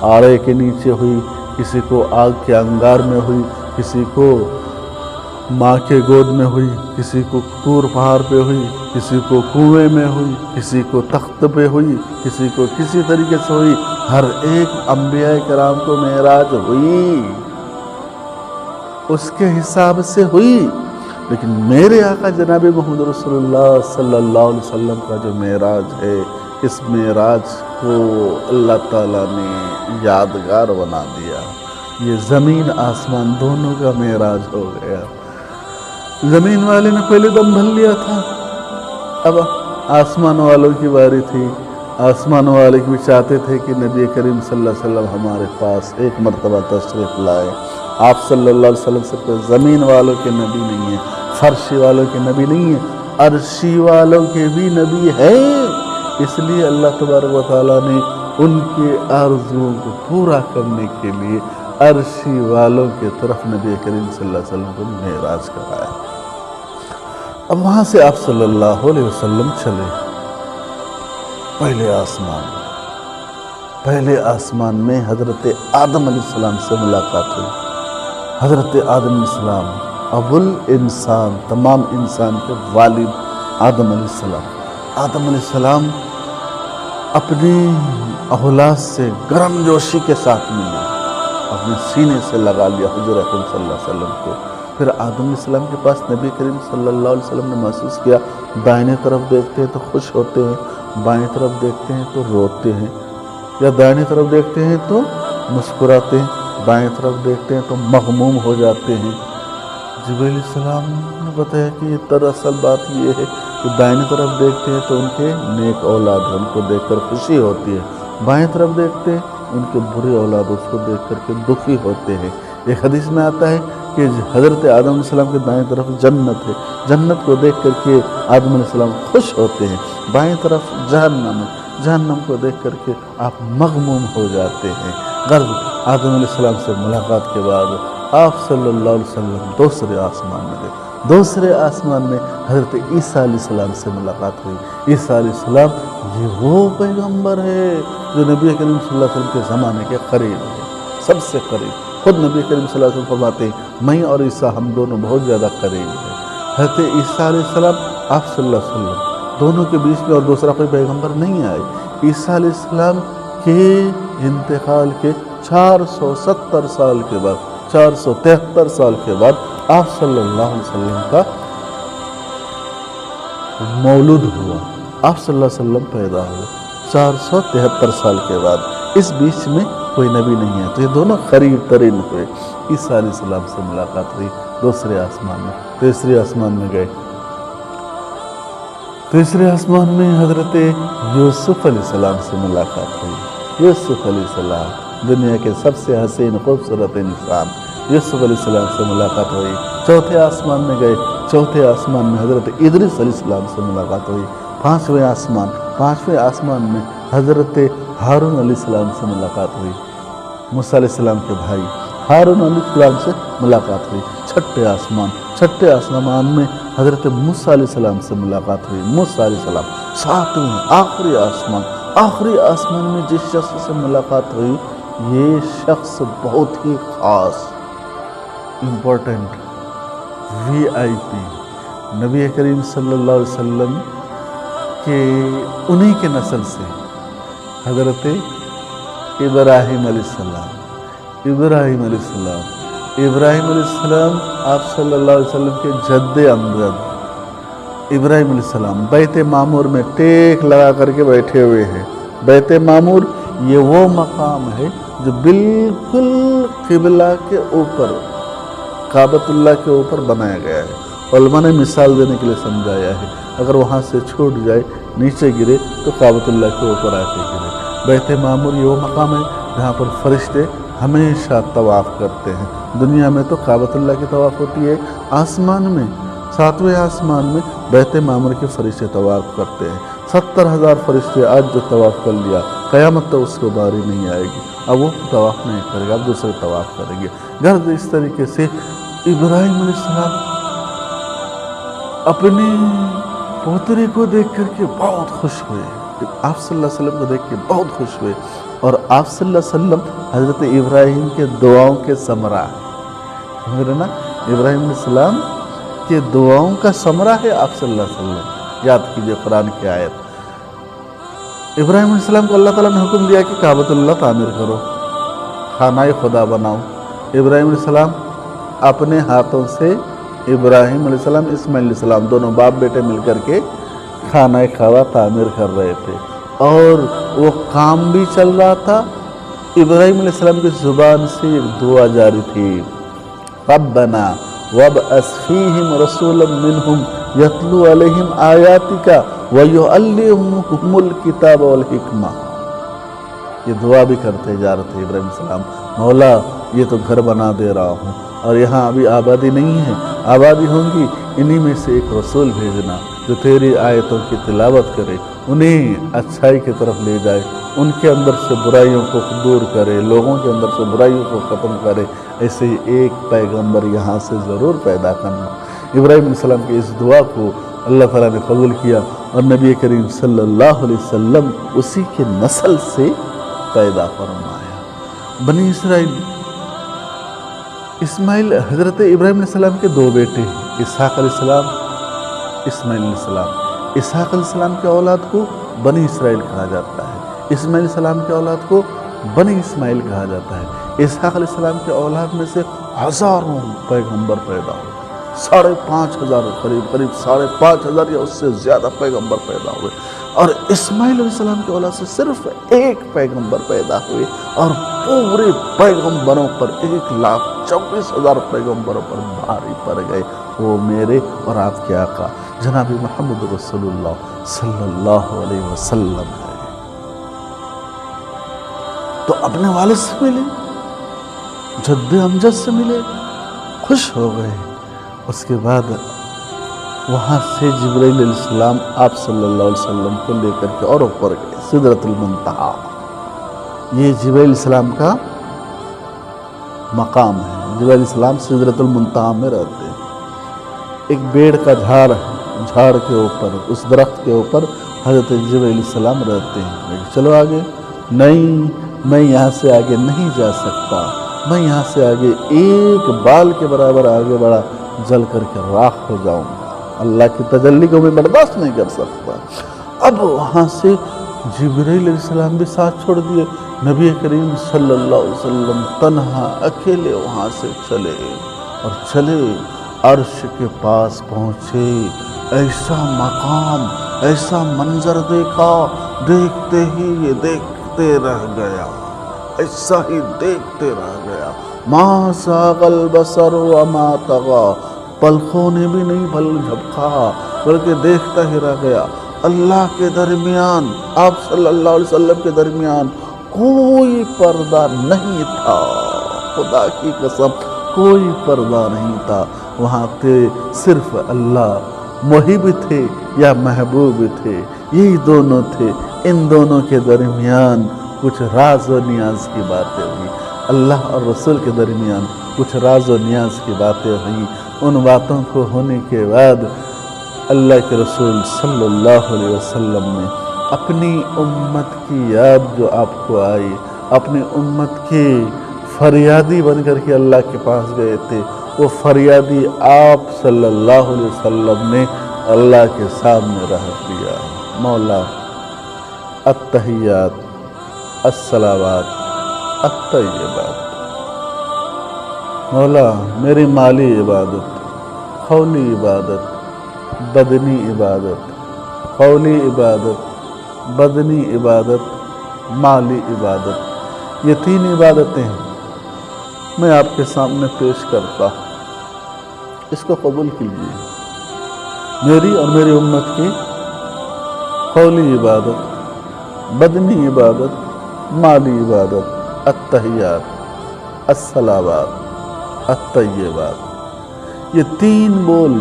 Speaker 1: آڑے کے نیچے ہوئی، کسی کو آگ کے انگار میں ہوئی، کسی کو ماں کے گود میں ہوئی، کسی کو طور پہاڑ پہ ہوئی، کسی کو کنویں میں ہوئی، کسی کو تخت پہ ہوئی، کسی کو کسی طریقے سے ہوئی، ہر ایک انبیاء کرام کو معراج ہوئی، اس کے حساب سے ہوئی۔ لیکن میرے آقا جناب محمد رسول اللہ صلی اللہ علیہ وسلم کا جو معراج ہے، اس معراج کو اللہ تعالیٰ نے یادگار بنا دیا۔ یہ زمین آسمان دونوں کا معراج ہو گیا۔ زمین والے نے پہلے دم بھر لیا تھا، اب آسمان والوں کی باری تھی۔ آسمان والے بھی چاہتے تھے کہ نبی کریم صلی اللہ علیہ وسلم ہمارے پاس ایک مرتبہ تشریف لائے۔ آپ صلی اللہ علیہ وسلم صرف زمین والوں کے نبی نہیں ہیں، فرشی والوں کے نبی نہیں ہیں، عرشی والوں کے بھی نبی ہیں۔ اس لیے اللہ تبارک و تعالیٰ نے ان کے آرزوؤں کو پورا کرنے کے لیے عرشی والوں کے طرف نبی کریم صلی اللہ علیہ وسلم کو معراج کرایا۔ اب وہاں سے آپ صلی اللہ علیہ وسلم چلے پہلے آسمان میں حضرت آدم علیہ السلام سے ملاقات ہوئی۔ حضرت آدم علیہ السلام ابو الانسان، تمام انسان کے والد آدم علیہ السلام۔ آدم علیہ السلام اپنی اولاد سے گرم جوشی کے ساتھ ملے، اپنے سینے سے لگا لیا حضور اکرم صلی اللہ علیہ وسلم کو۔ پھر آدم علیہ السلام کے پاس نبی کریم صلی اللہ علیہ وسلم نے محسوس کیا، دائیں طرف دیکھتے ہیں تو خوش ہوتے ہیں، بائیں طرف دیکھتے ہیں تو روتے ہیں، یا دائیں طرف دیکھتے ہیں تو مسکراتے ہیں، بائیں طرف دیکھتے ہیں تو مغموم ہو جاتے ہیں۔ جبرائیل علیہ السلام نے بتایا کہ دراصل بات یہ ہے کہ دائیں طرف دیکھتے ہیں تو ان کے نیک اولاد ہیں، ان کو دیکھ کر خوشی ہوتی ہے، بائیں طرف دیکھتے ہیں ان کے برے اولاد اس کو دیکھ کر کے دکھی ہوتے ہیں۔ ایک حدیث میں آتا ہے کہ حضرت آدم علیہ السلام کے دائیں طرف جنت ہے، جنت کو دیکھ کر کے آدم علیہ السلام خوش ہوتے ہیں، بائیں طرف جہنم ہے، جہنم کو دیکھ کر کے آپ مغموم ہو جاتے ہیں۔ غرض آدم علیہ السلام سے ملاقات کے بعد آپ صلی اللہ علیہ وسلم دوسرے آسمان میں گئے۔ دوسرے آسمان میں حضرت عیسیٰ علیہ السلام سے ملاقات ہوئی۔ عیسیٰ علیہ السلام یہ وہ پیغمبر ہے جو نبی کریم صلی اللہ علیہ وسلم کے زمانے کے قریب ہے، سب سے قریب۔ خود نبی کریم صلی اللہ علیہ وسلم فرماتے ہیں میں اور عیسیٰ ہم دونوں بہت زیادہ قریب ہیں۔ حضرت عیسیٰ علیہ السلام آپ صلی اللہ علیہ وسلم دونوں کے بیچ میں اور دوسرا کوئی پیغمبر نہیں آئے۔ عیسیٰ علیہ السلام کے انتقال کے 470 سال کے بعد، 473 سال کے بعد آپ صلی اللہ علیہ وسلم کا مولود ہوا، آپ صلی اللہ علیہ وسلم پیدا ہوئے 473 سال کے بعد۔ اس بیچ میں کوئی نبی نہیں ہے، تو یہ دونوں قریب ترین ہوئے۔ عیسیٰ علیہ السلام سے ملاقات ہوئی دوسرے آسمان میں۔ تیسرے آسمان میں گئے، تیسرے آسمان میں حضرت یوسف علیہ السلام سے ملاقات ہوئی۔ یوسف علیہ السلام دنیا کے سب سے حسین خوبصورت انسان، یوسف علیہ السلام سے ملاقات ہوئی۔ چوتھے آسمان میں گئے، چوتھے آسمان میں حضرت ادریس علیہ السلام سے ملاقات ہوئی۔ پانچویں آسمان میں حضرت ہارون علیہ السلام سے ملاقات ہوئی، موسیٰ علیہ السلام کے بھائی ہارون علیہ السلام سے ملاقات ہوئی۔ چھٹے آسمان میں حضرت موسیٰ علیہ السلام سے ملاقات ہوئی، موسیٰ علیہ السلام۔ ساتویں آخری آسمان میں جس شخص سے ملاقات ہوئی، یہ شخص بہت ہی خاص، امپورٹنٹ، VIP، نبی کریم صلی اللہ علیہ وسلم کے انہی کے نسل سے حضرت ابراہیم علیہ السلام۔ ابراہیم علیہ السلام آپ صلی اللہ علیہ وسلم کے جد امجد۔ ابراہیم علیہ السلام بیت معمور میں ٹیک لگا کر کے بیٹھے ہوئے ہیں۔ بیت معمور یہ وہ مقام ہے جو بالکل قبلہ کے اوپر، کعبۃ اللہ کے اوپر بنایا گیا ہے۔ علماء نے مثال دینے کے لیے سمجھایا ہے، اگر وہاں سے چھوٹ جائے، نیچے گرے تو کعبۃ اللہ کے اوپر آ کے گرے۔ بیت معمور یہ وہ مقام ہے جہاں پر فرشتے ہمیشہ طواف کرتے ہیں۔ دنیا میں تو کعبۃ اللہ کی طواف ہوتی ہے، آسمان میں 7ویں آسمان میں بیت معمور کے فرشتے طواف کرتے ہیں۔ 70,000 فرشتے آج جو طواف کر لیا، قیامت تو اس کو باری نہیں آئے گی، اب وہ طواف نہیں کرے گا، اب دوسرے طواف کریں گے۔ غرض اس طریقے سے ابراہیم علیہ السلام اپنے پوترے کو دیکھ کر کے بہت خوش ہوئے، آپ صلی اللہ علیہ وسلم کو دیکھ کے بہت خوش ہوئے، اور آپ صلی اللہ علیہ وسلم حضرت ابراہیم کے دعاؤں کے ثمرہ ہے، سمجھ رہے نا؟ ابراہیم علیہ السلام کے دعاؤں کا ثمرہ ہے آپ صلی اللہ علیہ وسلم۔ یاد کیجئے قرآن کی آیت، ابراہیم علیہ السلام کو اللہ تعالیٰ نے حکم دیا کہ کعبۃ اللہ تعمیر کرو، خانہ خدا بناؤ۔ ابراہیم علیہ السلام اپنے ہاتھوں سے، ابراہیم علیہ السلام اسماعیل علیہ السلام دونوں باپ بیٹے مل کر کے خانہ کعبہ تعمیر کر رہے تھے، اور وہ کام بھی چل رہا تھا۔ ابراہیم علیہ السلام کی زبان سے ایک دعا جاری تھی، ربنا وابعث فیہم رسولا منہم یتلو علیہم آیاتک ویعلمہم الکتاب والحکمہ۔ یہ دعا بھی کرتے جا رہے تھے ابراہیم علیہ السلام، مولا یہ تو گھر بنا دے رہا ہوں، اور یہاں ابھی آبادی نہیں ہے، آبادی ہوں گی، انہی میں سے ایک رسول بھیجنا جو تیری آیتوں کی تلاوت کرے، انہیں اچھائی کی طرف لے جائے، ان کے اندر سے برائیوں کو دور کرے، لوگوں کے اندر سے برائیوں کو ختم کرے۔ ایسے ہی ایک پیغمبر یہاں سے ضرور پیدا کرنا۔ ابراہیم علیہ السلام کی اس دعا کو اللہ تعالیٰ نے قبول کیا، اور نبی کریم صلی اللہ علیہ وسلم اسی کے نسل سے پیدا فرمایا۔ بنی اسرائیل، اسماعیل، حضرت ابراہیم علیہ السلام کے دو بیٹے، اسحاق علیہ السلام، اسماعیل علیہ السلام۔ اسحاق علیہ السلام کے اولاد کو بنی اسرائیل کہا جاتا ہے، اسماعیل علیہ السلام کے اولاد کو بنی اسماعیل کہا جاتا ہے۔ اسحاق علیہ السلام کے اولاد میں سے ہزاروں پیغمبر پیدا ہوئے، 5,500 قریب 5,500 یا اس سے زیادہ پیغمبر پیدا ہوئے، اور اسماعیل علیہ السلام کے اولاد سے صرف ایک پیغمبر پیدا ہوئے، اور پورے پیغمبروں پر 1,24,000 پیغمبروں پر بھاری پڑ گئے۔ وہ میرے اور آپ کے آقا جناب محمد رسول اللہ صلی اللہ علیہ وسلم ہے۔ تو اپنے والد سے ملے، جد امجد سے ملے، خوش ہو گئے۔ اس کے بعد وہاں سے جبرائیل علیہ السلام آپ صلی اللہ علیہ وسلم کو لے کر کے اور اوپر گئے سدرۃ المنتہا۔ یہ جبرائیل علیہ السلام کا مقام ہے، جبرائیل علیہ السلام سدرۃ المنتہا میں رہتے ہیں۔ ایک بیڑ کا جھاڑ ہے، جھاڑ کے اوپر، اس درخت کے اوپر حضرت جبرائیل علیہ السلام رہتے ہیں۔ چلو آگے، نہیں میں یہاں سے آگے نہیں جا سکتا، میں یہاں سے آگے ایک بال کے برابر آگے بڑھا جل کر کے راکھ ہو جاؤں گا، اللہ کی تجلی کو میں برداشت نہیں کر سکتا۔ اب وہاں سے جبرائیل علیہ السلام بھی ساتھ چھوڑ دیے، نبی کریم صلی اللہ علیہ وسلم تنہا اکیلے وہاں سے چلے، اور چلے عرش کے پاس پہنچے۔ ایسا مقام، ایسا منظر دیکھا، دیکھتے ہی یہ دیکھتے رہ گیا، ایسا ہی دیکھتے رہ گیا۔ ما زاغ البصر وما طغى، پلکوں نے بھی نہیں بل جھپکا، بلکہ دیکھتا ہی رہ گیا۔ اللہ کے درمیان، آپ صلی اللہ علیہ وسلم کے درمیان کوئی پردہ نہیں تھا، خدا کی قسم کوئی پردہ نہیں تھا۔ وہاں تھے صرف اللہ، محب تھے یا محبوب تھے، یہی دونوں تھے۔ ان دونوں کے درمیان کچھ راز و نیاز کی باتیں ہوئی، اللہ اور رسول کے درمیان کچھ راز و نیاز کی باتیں ہوئی۔ ان باتوں کو ہونے کے بعد اللہ کے رسول صلی اللہ علیہ وسلم نے اپنی امت کی یاد جو آپ کو آئی، اپنی امت کے فریادی بن کر کے اللہ کے پاس گئے تھے، وہ فریادی آپ صلی اللہ علیہ وسلم نے اللہ کے سامنے رکھ دیا۔ مولا التحیات الصلوات الطیبات، مولا میری مالی عبادت، قولی عبادت، بدنی عبادت، قولی عبادت، بدنی عبادت، مالی عبادت، یہ 3 عبادتیں میں آپ کے سامنے پیش کرتا ہوں، اس کو قبول کیجیے۔ میری اور میری امت کی قولی عبادت، بدنی عبادت، مالی عبادت، التحیات، الصلاوات، الطیبات، یہ 3 بول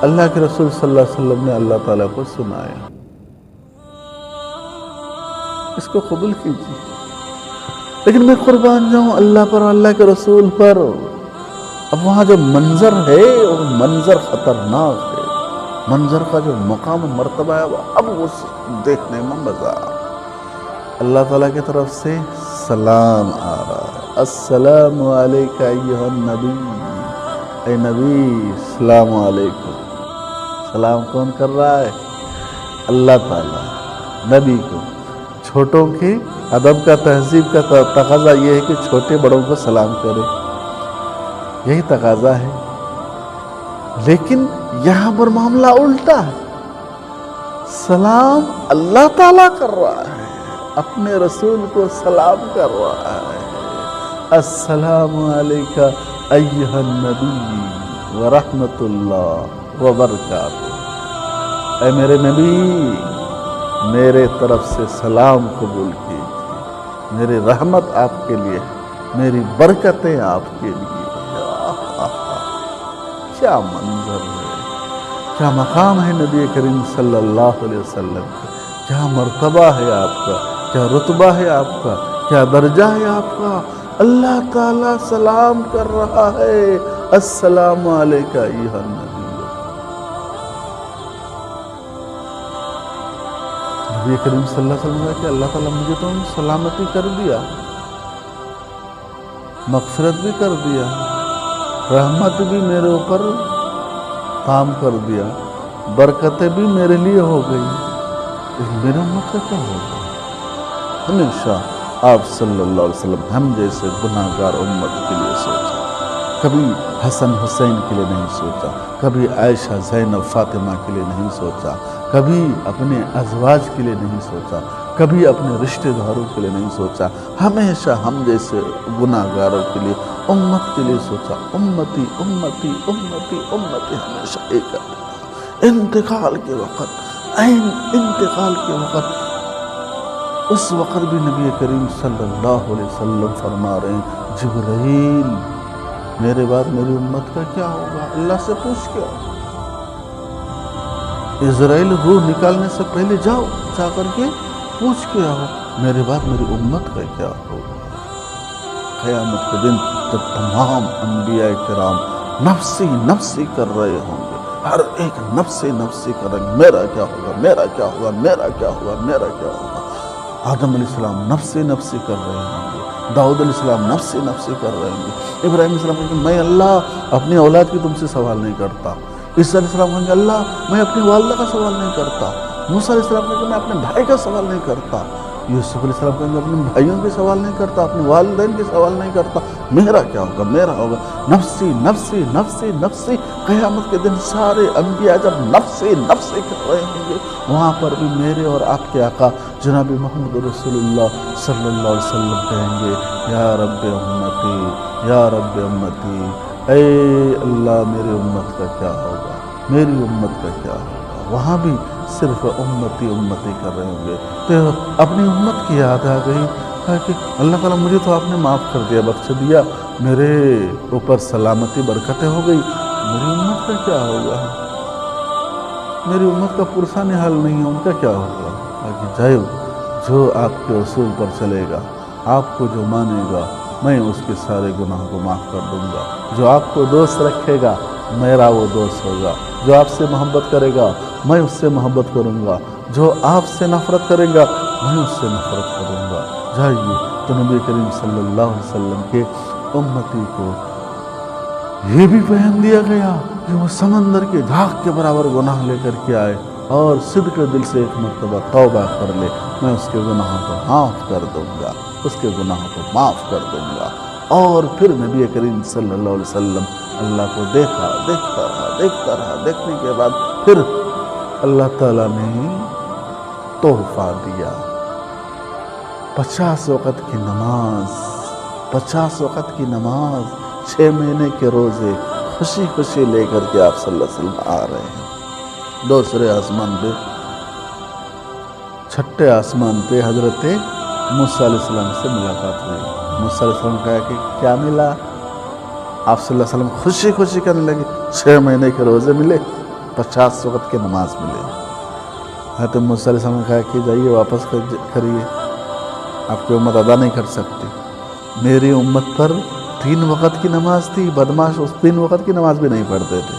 Speaker 1: اللہ کے رسول صلی اللہ علیہ وسلم نے اللہ تعالیٰ کو سنایا. اس کو قبول کیجیے. لیکن میں قربان جاؤں اللہ پر، اللہ کے رسول پر. اب وہاں جو منظر ہے وہ منظر خطرناک ہے. منظر کا جو مقام و مرتبہ ہے وہ اب اس دیکھنے میں مزہ. اللہ تعالیٰ کی طرف سے سلام آ رہا ہے. السلام علیکہ ایہا النبی، اے نبی السلام علیکم. سلام کون کر رہا ہے؟ اللہ تعالیٰ نبی کو. چھوٹوں کے ادب کا، تہذیب کا تقاضا یہ ہے کہ چھوٹے بڑوں کو سلام کرے، یہی تقاضا ہے. لیکن یہاں پر معاملہ الٹا ہے. سلام اللہ تعالیٰ کر رہا ہے، اپنے رسول کو سلام کر رہا ہے. السلام علیکہ ایہا النبی ورحمۃ اللہ وبرکاتہ. اے میرے نبی، میرے طرف سے سلام قبول کیجیے. میری رحمت آپ کے لیے، میری برکتیں آپ کے لیے. کیا منظر ہے، کیا مقام ہے نبی کریم صلی اللہ علیہ وسلم کا. کیا مرتبہ ہے آپ کا، کیا رتبہ ہے آپ کا، کیا درجہ ہے آپ کا. اللہ تعالیٰ سلام کر رہا ہے. السلام علیکہ ایہا النبی. نبی کریم صلی اللہ علیہ وسلم نے کہ اللہ تعالیٰ مجھے تو سلامتی کر دیا، مغفرت بھی کر دیا، رحمت بھی میرے اوپر کام کر دیا، برکتیں بھی میرے لیے ہو گئی. میرے امت کا کیا ہوگا؟ ہمیشہ آپ صلی اللہ علیہ وسلم ہم جیسے گناہ گار امت کے لیے سوچا. کبھی حسن حسین کے لیے نہیں سوچا، کبھی عائشہ زینب فاطمہ کے لیے نہیں سوچا، کبھی اپنے ازواج کے لیے نہیں سوچا، کبھی اپنے رشتہ داروں کے لیے نہیں سوچا. ہمیشہ ہم جیسے گناہ گاروں کے لیے، امت کے لیے سوچا. امتی امتی امتی امتی ہمیشہ ایک ہے. انتقال کے وقت، عین انتقال کے وقت، اس وقت بھی نبی کریم صلی اللہ علیہ وسلم فرما رہے ہیں جبرائیل میرے بعد میری امت کا کیا ہوگا؟ اللہ سے پوچھ کے آؤ. اسرائیل روح نکالنے سے پہلے جاؤ، جا کر کے پوچھ کے آؤ میرے بعد میری امت کا کیا ہوگا. قیامت کے دن جب تمام انبیاء کرام نفسی نفسی کر رہے ہوں گے، ہر ایک نفسی نفسی کر رہے ہیں، میرا کیا ہوگا، میرا کیا ہوگا، میرا کیا ہوگا، میرا کیا ہوگا. آدم علیہ السلام نفسی نفسی کر رہے ہوں گے، داؤد علیہ السلام نفسی نفسی کر رہے ہوں گے. ابراہیم علیہ السلام کہیں گے میں اللہ اپنی اولاد کی تم سے سوال نہیں کرتا. عیسیٰ علیہ السلام کہیں گے اللہ میں اپنی والدہ کا سوال نہیں کرتا. موسیٰ علیہ السلام کہیں گے میں اپنے بھائی کا سوال نہیں کرتا. یوسف علیہ السلام کہیں گے اپنے بھائیوں کے سوال نہیں کرتا، اپنے والدین کے سوال نہیں کرتا. میرا کیا ہوگا، میرا ہوگا. نفسی نفسی نفسی نفسی. قیامت کے دن سارے انبیاء جب نفسی نفسی کر رہے ہوں گے، وہاں پر بھی میرے اور آپ کے آقا جناب محمد رسول اللہ صلی اللہ علیہ وسلم کہیں گے یا رب امتی، یا رب امتی. اے اللہ میری امت کا کیا ہوگا، میری امت کا کیا ہوگا. وہاں بھی صرف امتی امتی کر رہے ہوں گے. تو اپنی امت کی یاد آ گئی کہ اللہ تعالیٰ مجھے تو آپ نے معاف کر دیا، بخش دیا، میرے اوپر سلامتی برکتیں ہو گئی. میری امت کا کیا ہوگا، میری امت کا پرسان حال نہیں ہے، ان کا کیا ہوگا. باقی جائے جو آپ کے اصول پر چلے گا، آپ کو جو مانے گا، میں اس کے سارے گناہوں کو معاف کر دوں گا. جو آپ کو دوست رکھے گا میرا وہ دوست ہوگا. جو آپ سے محبت کرے گا میں اس سے محبت کروں گا. جو آپ سے نفرت کرے گا میں اس سے نفرت کروں گا. جائیے. تو نبی کریم صلی اللہ علیہ وسلم کے امتی کو یہ بھی بیان دیا گیا کہ وہ سمندر کے جھاگ کے برابر گناہ لے کر کے آئے اور صدق دل سے ایک مرتبہ توبہ کر لے، میں اس کے گناہوں کو معاف کر دوں گا، اس کے گناہوں کو معاف کر دوں گا. اور پھر نبی کریم صلی اللہ علیہ وسلم اللہ کو دیکھا، دیکھتا رہا، دیکھتا رہا. دیکھنے کے بعد پھر اللہ تعالیٰ نے تحفہ دیا. 50 وقت کی نماز، 50 وقت کی نماز، 6 مہینے کے روزے خوشی خوشی لے کر کے آپ صلی اللہ علیہ وسلم آ رہے ہیں. دوسرے آسمان پہ، چھٹے آسمان پہ حضرت موسیٰ علیہ السلام سے ملاقات ہوئی۔ موسیٰ علیہ السلام کہا کہ کیا ملا؟ آپ صلی اللہ علیہ وسلم خوشی خوشی کرنے لگے، 6 مہینے کے روزے ملے، 50 وقت کی نماز ملے۔ حضرت موسیٰ علیہ السلام نے کہا کہ جائیے واپس کریے، آپ کی امت ادا نہیں کر سکتی۔ میری امت پر 3 وقت کی نماز تھی، بدماش اس 3 وقت کی نماز بھی نہیں پڑھتے تھے،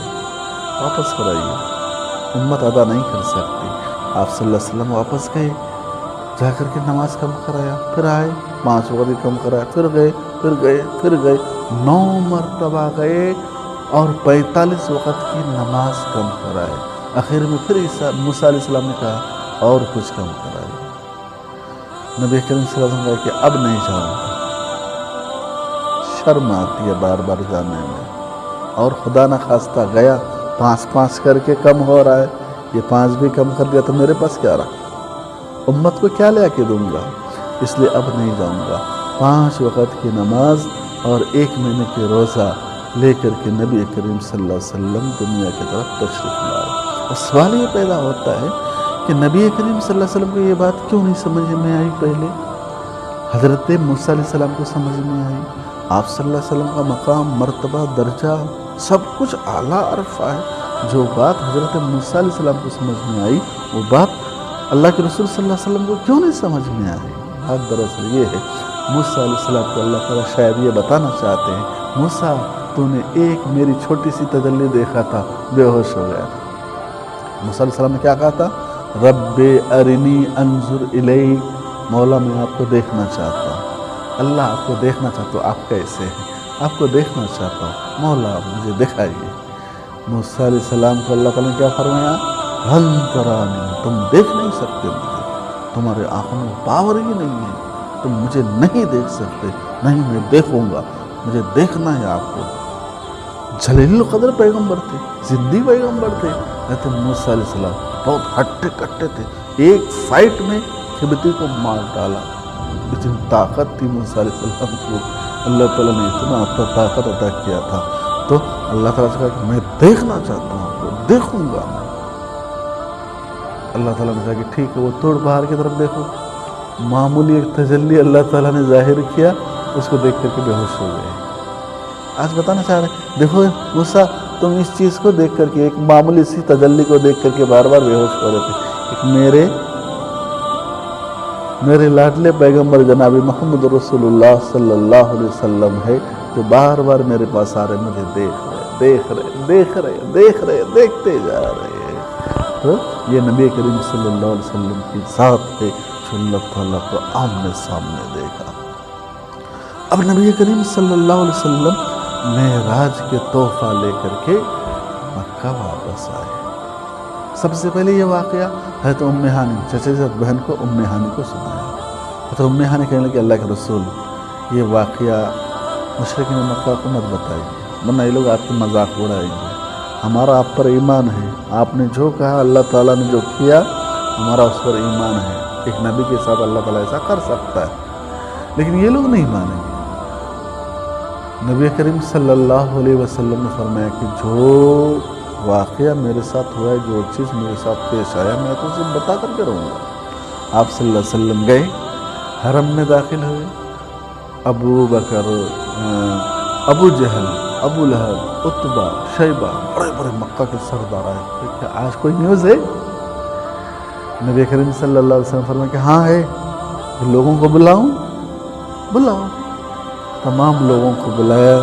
Speaker 1: واپس کرائیے، امت ادا نہیں کر سکتی۔ آپ صلی اللہ علیہ وسلم واپس گئے، جا کر کے نماز کم کرایا، پھر آئے 5 وقت کم کرایا، پھر گئے 9 مرتبہ گئے اور 45 وقت کی نماز کم کرائے۔ آخر میں پھر موسیٰ علیہ السلام نے کہا اور کچھ کم کرائے۔ نبی کریم صلی اللہ علیہ وسلم نے کہا کہ اب نہیں جاؤں گا، شرم آتی ہے بار بار جانے میں، اور خدا نہ خواستہ گیا 5 کر کے کم ہو رہا ہے، یہ 5 بھی کم کر دیا تو میرے پاس کیا رہا، امت کو کیا لے کے دوں گا، اس لیے اب نہیں جاؤں گا۔ 5 وقت کی نماز اور 1 مہینے کے روزہ لے کر کے نبی کریم صلی اللہ علیہ وسلم دنیا کی طرف تشریف لائے۔ اور سوال یہ پیدا ہوتا ہے کہ نبی کریم صلی اللہ علیہ وسلم کو یہ بات کیوں نہیں سمجھ میں آئی؟ پہلے حضرت موسیٰ علیہ السلام کو سمجھ میں آئی، آپ صلی اللہ علیہ وسلم کا مقام، مرتبہ، درجہ سب کچھ اعلیٰ عرفہ ہے۔ جو بات حضرت موسیٰ علیہ السلام کو سمجھ میں آئی، وہ بات اللہ کے رسول صلی اللہ علیہ وسلم کو کیوں نہیں سمجھ میں آئی؟ بات دراصل یہ ہے، موسیٰ علیہ السلام کو اللہ تعالیٰ شاید یہ بتانا چاہتے ہیں، موسیٰ تو نے ایک میری چھوٹی سی تجلی دیکھا تھا، بے ہوش ہو گیا تھا۔ موسیٰ علیہ السلام نے کیا کہا تھا؟ رب ارنی انظر الیک، مولا میں آپ کو دیکھنا چاہتا ہوں، اللہ آپ کو دیکھنا چاہتا ہوں، آپ کیسے ہیں، آپ کو دیکھنا چاہتا ہوں، مولا آپ مجھے دکھائیے۔ موسیٰ علیہ السلام کو اللہ تعالیٰ نے کیا فرمایا؟ لن ترانی، تم دیکھ نہیں سکتے مجھے، تمہارے آنکھوں میں پاور ہی نہیں ہے، تم مجھے نہیں دیکھ سکتے، نہیں میں دیکھوں گا، مجھے دیکھنا ہے آپ کو۔ جلیل القدر پیغمبر تھے، زندی پیغمبر تھے حضرت موسیٰ علیہ السلام، بہت ہٹے کٹے تھے، ایک فائٹ میں قبطی کو مار ڈالا، اتنی طاقت تھی موسیٰ علیہ السلام کو، اللہ تعالیٰ نے اتنا طاقت عطا کیا تھا۔ تو اللہ تعالیٰ سے کہا کہ میں دیکھنا چاہتا ہوں آپ کو، دیکھوں گا میں۔ اللہ تعالیٰ نے کہا کہ ٹھیک ہے، وہ توڑ پہاڑ کی طرف دیکھو، معمولی ایک تجلی اللہ تعالیٰ نے ظاہر کیا، اس کو دیکھ کر کے بے ہوش ہو گئے۔ آج بتانا چاہ رہے ہیں، دیکھو موسیٰ تم اس چیز کو دیکھ کر کے، ایک معمولی سی تجلی کو دیکھ کر کے بار بار بے ہوش ہو رہے تھے، ایک میرے لاڈلے پیغمبر جناب محمد رسول اللہ صلی اللہ علیہ وسلم ہے، جو بار بار میرے پاس آ رہے، مجھے دیکھ رہے، دیکھتے جا رہے ہیں۔ تو یہ نبی کریم صلی اللہ علیہ وسلم کی ذات ہے جو اللہ تعالیٰ کو آمنے سامنے دیکھا۔ اب نبی کریم صلی اللہ علیہ وسلم معراج کے تحفہ لے کر کے مکہ واپس آئے۔ سب سے پہلے یہ واقعہ حضرت ام ہانی، چچا جد بہن کو ام ہانی کو سنایا۔ حضرت ام ہانی کہنے لگے اللہ کے رسول، یہ واقعہ مشرکین مکہ کو مت بتائیے، ورنہ یہ لوگ آپ کی مذاق اڑائیں گے، ہمارا آپ پر ایمان ہے، آپ نے جو کہا، اللہ تعالیٰ نے جو کیا، ہمارا اس پر ایمان ہے، ایک نبی کے ساتھ اللہ تعالیٰ ایسا کر سکتا ہے، لیکن یہ لوگ نہیں مانیں گے۔ نبی کریم صلی اللہ علیہ وسلم نے فرمایا کہ جو واقعہ میرے ساتھ ہوا ہے، جو چیز میرے ساتھ پیش آیا، میں تو اسے بتا کر کے رہوں گا۔ آپ صلی اللہ علیہ وسلم گئے، حرم میں داخل ہوئے، ابو بکر، ابو جہل، ابو لہب، عتبہ، شیبہ، بڑے بڑے مکہ کے سردار آئے کہ آج کوئی نیوز ہے؟ نبی کریم صلی اللہ علیہ وسلم فرمایا کہ ہاں ہے، لوگوں کو بلاؤں؟ بلاؤ۔ تمام لوگوں کو بلایا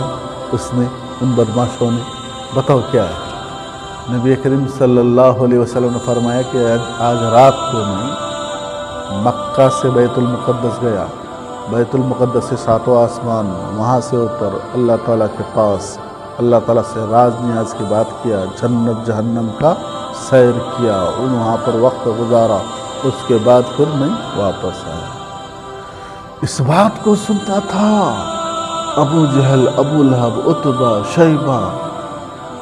Speaker 1: اس نے، ان بدماشوں نے، بتاؤ کیا ہے؟ نبی کریم صلی اللہ علیہ وسلم نے فرمایا کہ آج رات کو میں مکہ سے بیت المقدس گیا، بیت المقدس سے 7واں آسمان، وہاں سے اوپر اللہ تعالیٰ کے پاس اللہ تعالیٰ سے راز نیاز کی بات کیا، جنت جہنم کا سیر کیا، وہاں پر وقت گزارا، اس کے بعد پھر میں واپس آیا۔ اس بات کو سنتا تھا ابو جہل، ابو لہب، عتبہ، شیبہ،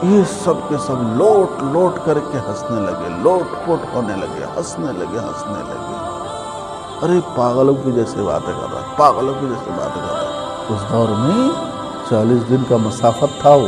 Speaker 1: یہ سب کے سب لوٹ لوٹ کر کے ہنسنے لگے، لوٹ پوٹ ہونے لگے، ہنسنے لگے۔ ارے پاگلوں کی جیسے باتیں کر رہا ہے، پاگلوں کی جیسے باتیں کر رہا ہے۔ اس دور میں 40 دن کا مسافت تھا، وہ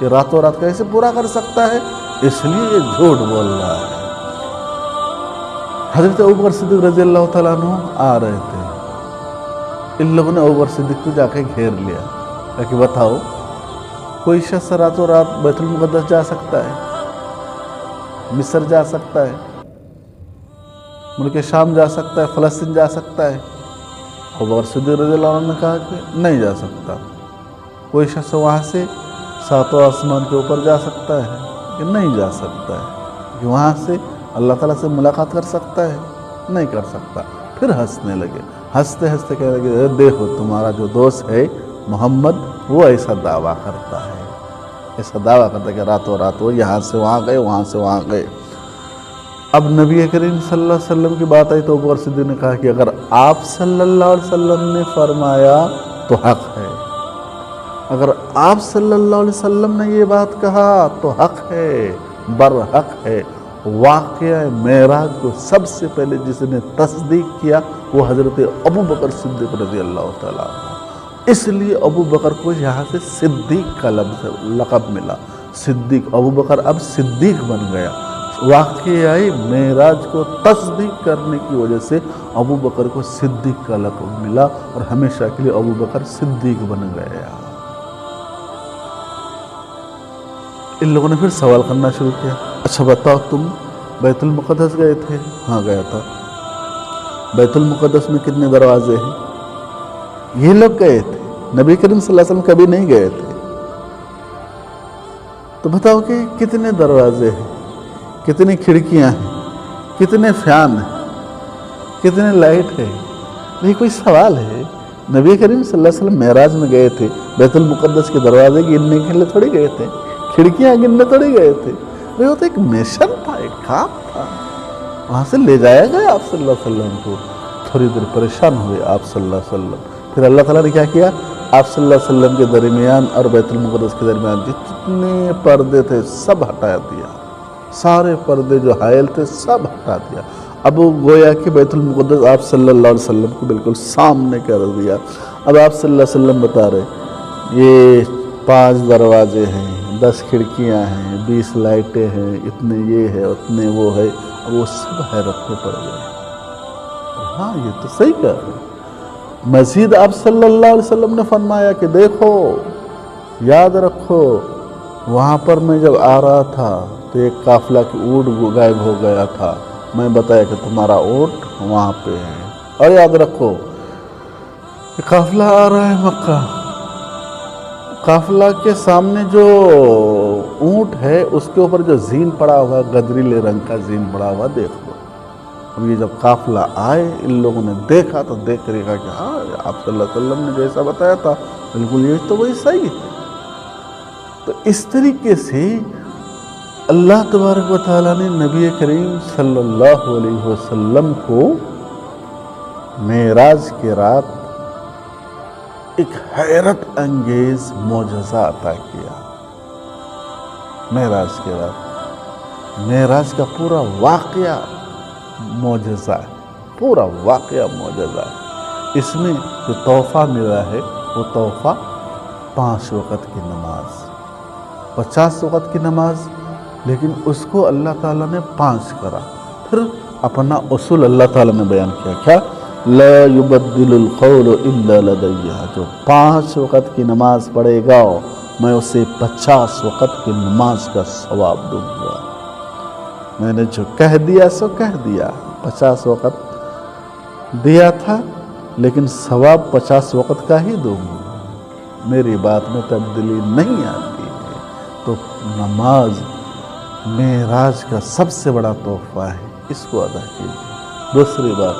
Speaker 1: یہ راتوں رات کیسے پورا کر سکتا ہے؟ اس لیے یہ جھوٹ بول رہا ہے۔ حضرت ابوبکر صدیق رضی اللہ تعالیٰ عنہ آ رہے تھے، ان لوگوں نے ابوبکر صدیق کو جا کے گھیر لیا کہ بتاؤ کوئی شخص راتوں رات بیت المقدس جا سکتا ہے، مصر جا سکتا ہے، ملک شام جا سکتا ہے، فلسطین جا سکتا ہے؟ ابوبکر صدیق رضی اللہ عنہ نے کہا کہ نہیں جا سکتا۔ کوئی شخص وہاں سے 7 آسمان کے اوپر جا سکتا ہے کہ نہیں جا سکتا ہے؟ کہ وہاں سے اللہ تعالیٰ سے ملاقات کر سکتا ہے؟ نہیں کر سکتا۔ پھر ہنسنے لگے، ہنستے ہنستے کہنے لگے دیکھو تمہارا جو دوست ہے محمد وہ ایسا دعویٰ کرتا ہے، ایسا دعویٰ کرتا ہے کہ راتوں رات وہ یہاں سے وہاں گئے، وہاں سے وہاں گئے۔ اب نبی کریم صلی اللہ علیہ وسلم کی بات آئی تو ابوبکر صدیق نے کہا کہ اگر آپ صلی اللہ علیہ وسلم نے فرمایا تو حق ہے، اگر آپ صلی اللہ علیہ وسلم نے یہ بات کہا تو حق ہے، برحق ہے۔ واقعہ معراج کو سب سے پہلے جس نے تصدیق کیا وہ حضرت ابوبکر صدیق رضی اللہ تعالیٰ عنہ۔ اس لیے ابوبکر کو یہاں سے صدیق کا لقب ملا۔ صدیق ابوبکر اب صدیق بن گیا۔ واقعی معراج کو تصدیق کرنے کی وجہ سے ابوبکر کو صدیق کا لقب ملا اور ہمیشہ کے لیے ابوبکر صدیق بن گیا۔ ان لوگوں نے پھر سوال کرنا شروع کیا، اچھا بتاؤ تم بیت المقدس گئے تھے؟ ہاں گیا تھا۔ بیت المقدس میں کتنے دروازے ہیں؟ یہ لوگ گئے تھے، نبی کریم صلی اللہ علیہ وسلم کبھی نہیں گئے تھے۔ تو بتاؤ کہ کتنے دروازے ہیں، کتنی کھڑکیاں ہیں، کتنے فین ہیں، کتنے لائٹ ہے؟ یہ کوئی سوال ہے؟ نبی کریم صلی اللہ علیہ وسلم معراج میں گئے تھے، بیت المقدس کے دروازے گننے کے لیے تھوڑی گئے تھے، کھڑکیاں گننے تھوڑی گئے تھے۔ وہ تو ایک مشن تھا، ایک کام تھا، وہاں سے لے جایا گیا آپ صلی اللہ علیہ وسلم کو۔ تھوڑی دیر پریشان ہوئے آپ صلی اللہ علیہ وسلم، پھر اللہ تعالیٰ نے کیا کیا؟ آپ صلی اللہ علیہ وسلم کے درمیان اور بیت المقدس کے درمیان جتنے پردے تھے سب ہٹا دیا، سارے پردے جو حائل تھے سب ہٹا دیا۔ اب وہ گویا کہ بیت المقدس آپ صلی اللہ علیہ وسلم کو بالکل سامنے کر دیا۔ اب آپ صلی اللہ علیہ وسلم بتا رہے یہ 5 دروازے ہیں، 10 کھڑکیاں ہیں، 20 لائٹیں ہیں، اتنے یہ ہے، اتنے وہ ہے۔ اب وہ سب حیرت میں پڑ گئے، ہاں یہ تو صحیح کہہ رہے ہیں۔ مزید آپ صلی اللہ علیہ وسلم نے فرمایا کہ دیکھو یاد رکھو وہاں پر میں جب آ رہا تھا تو ایک قافلہ کی اونٹ غائب ہو گیا تھا، میں بتایا کہ تمہارا اونٹ وہاں پہ ہے، اور یاد رکھو کہ قافلہ آ رہا ہے مکہ، قافلہ کے سامنے جو اونٹ ہے اس کے اوپر جو زین پڑا ہوا، گدریلے رنگ کا زین پڑا ہوا، دیکھ لو۔ اب یہ جب قافلہ آئے ان لوگوں نے دیکھا تو دیکھ کر کہا کہ ہاں آپ صلی اللہ علیہ وسلم نے جیسا بتایا تھا بالکل یہ تو وہی صحیح ہے۔ تو اس طریقے سے اللہ تبارک و تعالیٰ نے نبی کریم صلی اللہ علیہ وسلم کو معراج کے رات ایک حیرت انگیز معجزہ عطا کیا۔ معراج کے رات معراج کا پورا واقعہ معجزہ ہے، پورا واقعہ معجزہ ہے۔ اس میں جو تحفہ ملا ہے وہ تحفہ 5 وقت کی نماز، 50 وقت کی نماز، لیکن اس کو اللہ تعالیٰ نے 5 کرا۔ پھر اپنا اصول اللہ تعالیٰ نے بیان کیا، کیا؟ لا يبدل القول الا لدي، جو 5 وقت کی نماز پڑھے گا میں اسے 50 وقت کی نماز کا ثواب دوں گا۔ میں نے جو کہہ دیا سو کہہ دیا، 50 وقت دیا تھا لیکن ثواب 50 وقت کا ہی دوں گا، میری بات میں تبدیلی نہیں آتی ہے۔ تو نماز معراج کا سب سے بڑا تحفہ ہے، اس کو ادا کیجیے۔ دوسری بات،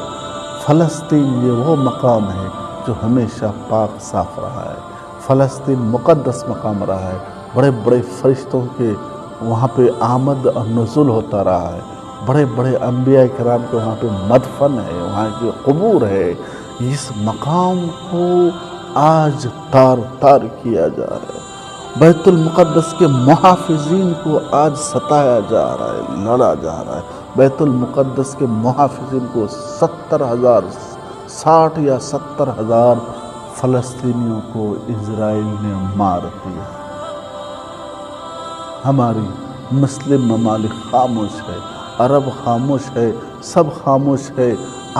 Speaker 1: فلسطین یہ وہ مقام ہے جو ہمیشہ پاک صاف رہا ہے، فلسطین مقدس مقام رہا ہے، بڑے بڑے فرشتوں کے وہاں پہ آمد اور نزول ہوتا رہا ہے، بڑے بڑے انبیاء کرام کے وہاں پہ مدفن ہے، وہاں کے قبور ہے۔ اس مقام کو آج تار تار کیا جا رہا ہے، بیت المقدس کے محافظین کو آج ستایا جا رہا ہے، لڑا جا رہا ہے۔ بیت المقدس کے محافظین کو 60 یا 70 ہزار فلسطینیوں کو اسرائیل نے مار دیا۔ ہماری مسلم ممالک خاموش ہے، عرب خاموش ہے، سب خاموش ہے۔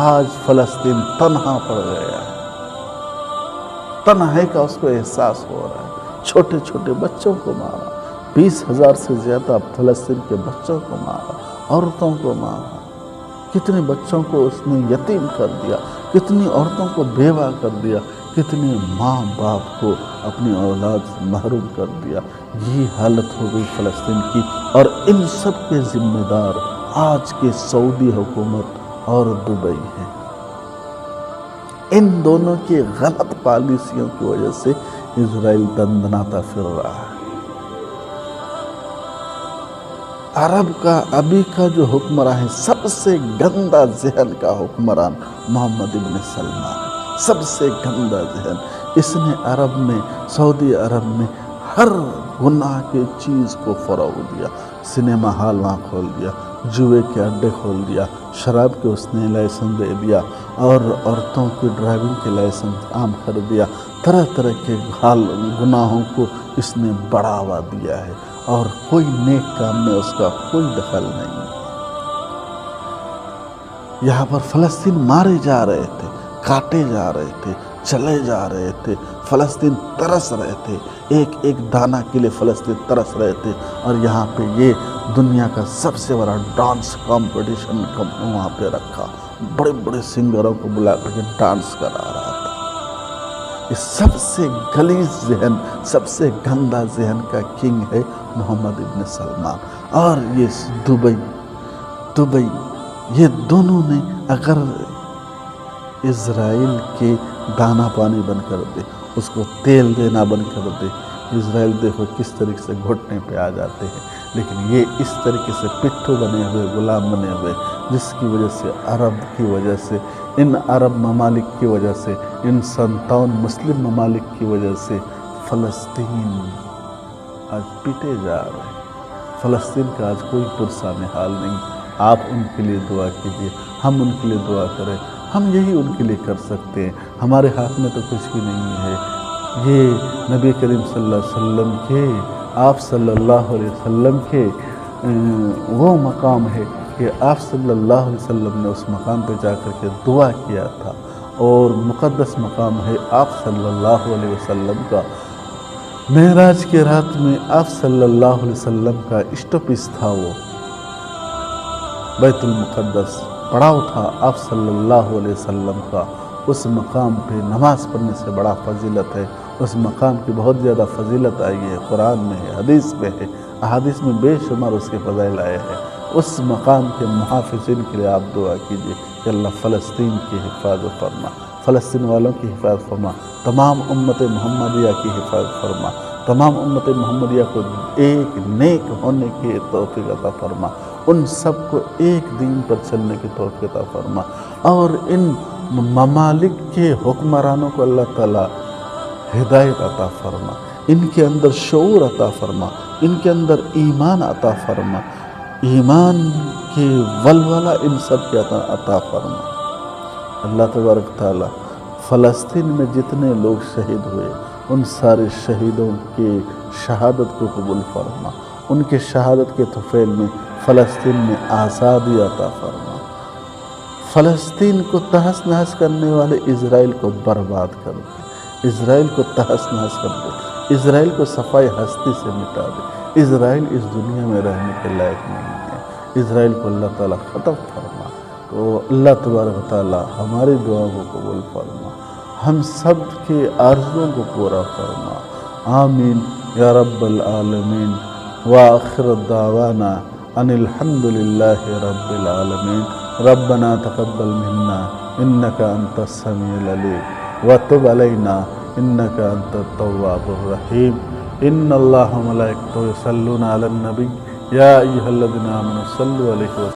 Speaker 1: آج فلسطین تنہا پڑ گیا ہے، تنہائی کا اس کو احساس ہو رہا ہے۔ چھوٹے چھوٹے بچوں کو مارا، 20,000 سے زیادہ فلسطین کے بچوں کو مارا، عورتوں کو مارا، کتنے بچوں کو اس نے یتیم کر دیا، کتنی عورتوں کو بیوہ کر دیا، کتنے ماں باپ کو اپنی اولاد سے محروم کر دیا۔ یہ حالت ہو گئی فلسطین کی، اور ان سب کے ذمہ دار آج کے سعودی حکومت اور دبئی ہے۔ ان دونوں کی غلط پالیسیوں کی وجہ سے اسرائیل دندناتا پھر رہا ہے۔ عرب کا ابھی کا جو حکمراں ہے، سب سے گندا ذہن کا حکمران محمد ابن سلمان، سب سے گندا ذہن۔ اس نے عرب میں، سعودی عرب میں ہر گناہ کے چیز کو فروغ دیا۔ سنیما ہال وہاں کھول دیا، جوئے کے اڈے کھول دیا، شراب کے اس نے لائسنس دے دیا، اور عورتوں کی ڈرائیونگ کے لائسنس عام کر دیا۔ طرح طرح کے گناہوں کو اس نے بڑھاوا دیا ہے، اور کوئی نیک کام میں اس کا کوئی دخل نہیں ہے۔ یہاں پر فلسطین مارے جا رہے تھے، کاٹے جا رہے تھے، چلے جا رہے تھے، فلسطین ترس رہے تھے، ایک ایک دانہ کے لیے فلسطین ترس رہے تھے۔ اور یہاں پہ یہ دنیا کا سب سے بڑا ڈانس کمپٹیشن وہاں پہ رکھا، بڑے بڑے سنگروں کو بلا کر کے ڈانس کرا رہا تھا۔ یہ سب سے غلیظ ذہن، سب سے گندا ذہن کا کنگ ہے محمد ابن سلمان۔ اور یہ دبئی، یہ دونوں نے اگر اسرائیل کے دانہ پانی بند کر دے، اس کو تیل دینا بند کر دے، اسرائیل دیکھو کس طریقے سے گھٹنے پہ آ جاتے ہیں۔ لیکن یہ اس طریقے سے پٹھو بنے ہوئے، غلام بنے ہوئے، جس کی وجہ سے عرب کی وجہ سے، ان عرب ممالک کی وجہ سے، ان 57 مسلم ممالک کی وجہ سے فلسطین آج پیٹے جا رہے ہیں۔ فلسطین کا آج کوئی پرسان حال نہیں۔ آپ ان کے لیے دعا کیجیے، ہم ان کے لیے دعا کریں، ہم یہی ان کے لیے کر سکتے ہیں۔ ہمارے ہاتھ میں تو کچھ بھی نہیں ہے۔ یہ نبی کریم صلی اللہ علیہ وسلم کے، آپ صلی اللہ علیہ وسلم کے وہ مقام ہے کہ آپ صلی اللہ علیہ وسلم نے اس مقام پہ جا کر کے دعا کیا تھا، اور مقدس مقام ہے آپ صلی اللہ علیہ وسلم کا۔ معراج کی رات میں آپ صلی اللہ علیہ وسلم کا اسٹاپس تھا، وہ بیت المقدس پڑاؤ تھا آپ صلی اللہ علیہ وسلم کا۔ اس مقام پہ نماز پڑھنے سے بڑا فضیلت ہے۔ اس مقام کی بہت زیادہ فضیلت آئی ہے، قرآن میں ہے، حدیث میں ہے، احادیث میں بے شمار اس کے فضائل آئے ہیں۔ اس مقام کے محافظین کے لیے آپ دعا کیجیے کہ اللہ فلسطین کی حفاظت فرما، فلسطین والوں کی حفاظت فرما، تمام امت محمدیہ کی حفاظت فرما، تمام امت محمدیہ کو ایک نیک ہونے کی توفیق عطا فرما، ان سب کو ایک دین پر چلنے کی توفیق عطا فرما، اور ان ممالک کے حکمرانوں کو اللہ تعالیٰ ہدایت عطا فرما، ان کے اندر شعور عطا فرما، ان کے اندر ایمان عطا فرما، ایمان کے ولولہ ان سب کے عطا فرما۔ اللہ تبارک تعالیٰ فلسطین میں جتنے لوگ شہید ہوئے، ان سارے شہیدوں کے شہادت کو قبول فرما، ان کے شہادت کے طفیل میں فلسطین میں آزادی عطا فرما۔ فلسطین کو تہس نہس کرنے والے اسرائیل کو برباد کر دے، اسرائیل کو تہس نہس کر دے، اسرائیل کو صفائی ہستی سے مٹا دے۔ اسرائیل اس دنیا میں رہنے کے لائق نہیں ہے، اسرائیل کو اللہ تعالیٰ ختم فرما۔ تو اللہ تبارک و تعالیٰ ہماری دعاؤں کو قبول فرما، ہم سب کے آرزوؤں کو پورا فرما، آمین یا رب العالمین۔ وآخر دعوانا ان الحمد للہ رب العالمین۔ ربنا تقبل منا انك انت السميع العليم وتب علينا انك انت التواب الرحيم۔ ان الله وملائكته يصلون على النبي يا ايها الذين امنوا صلوا عليه وسلم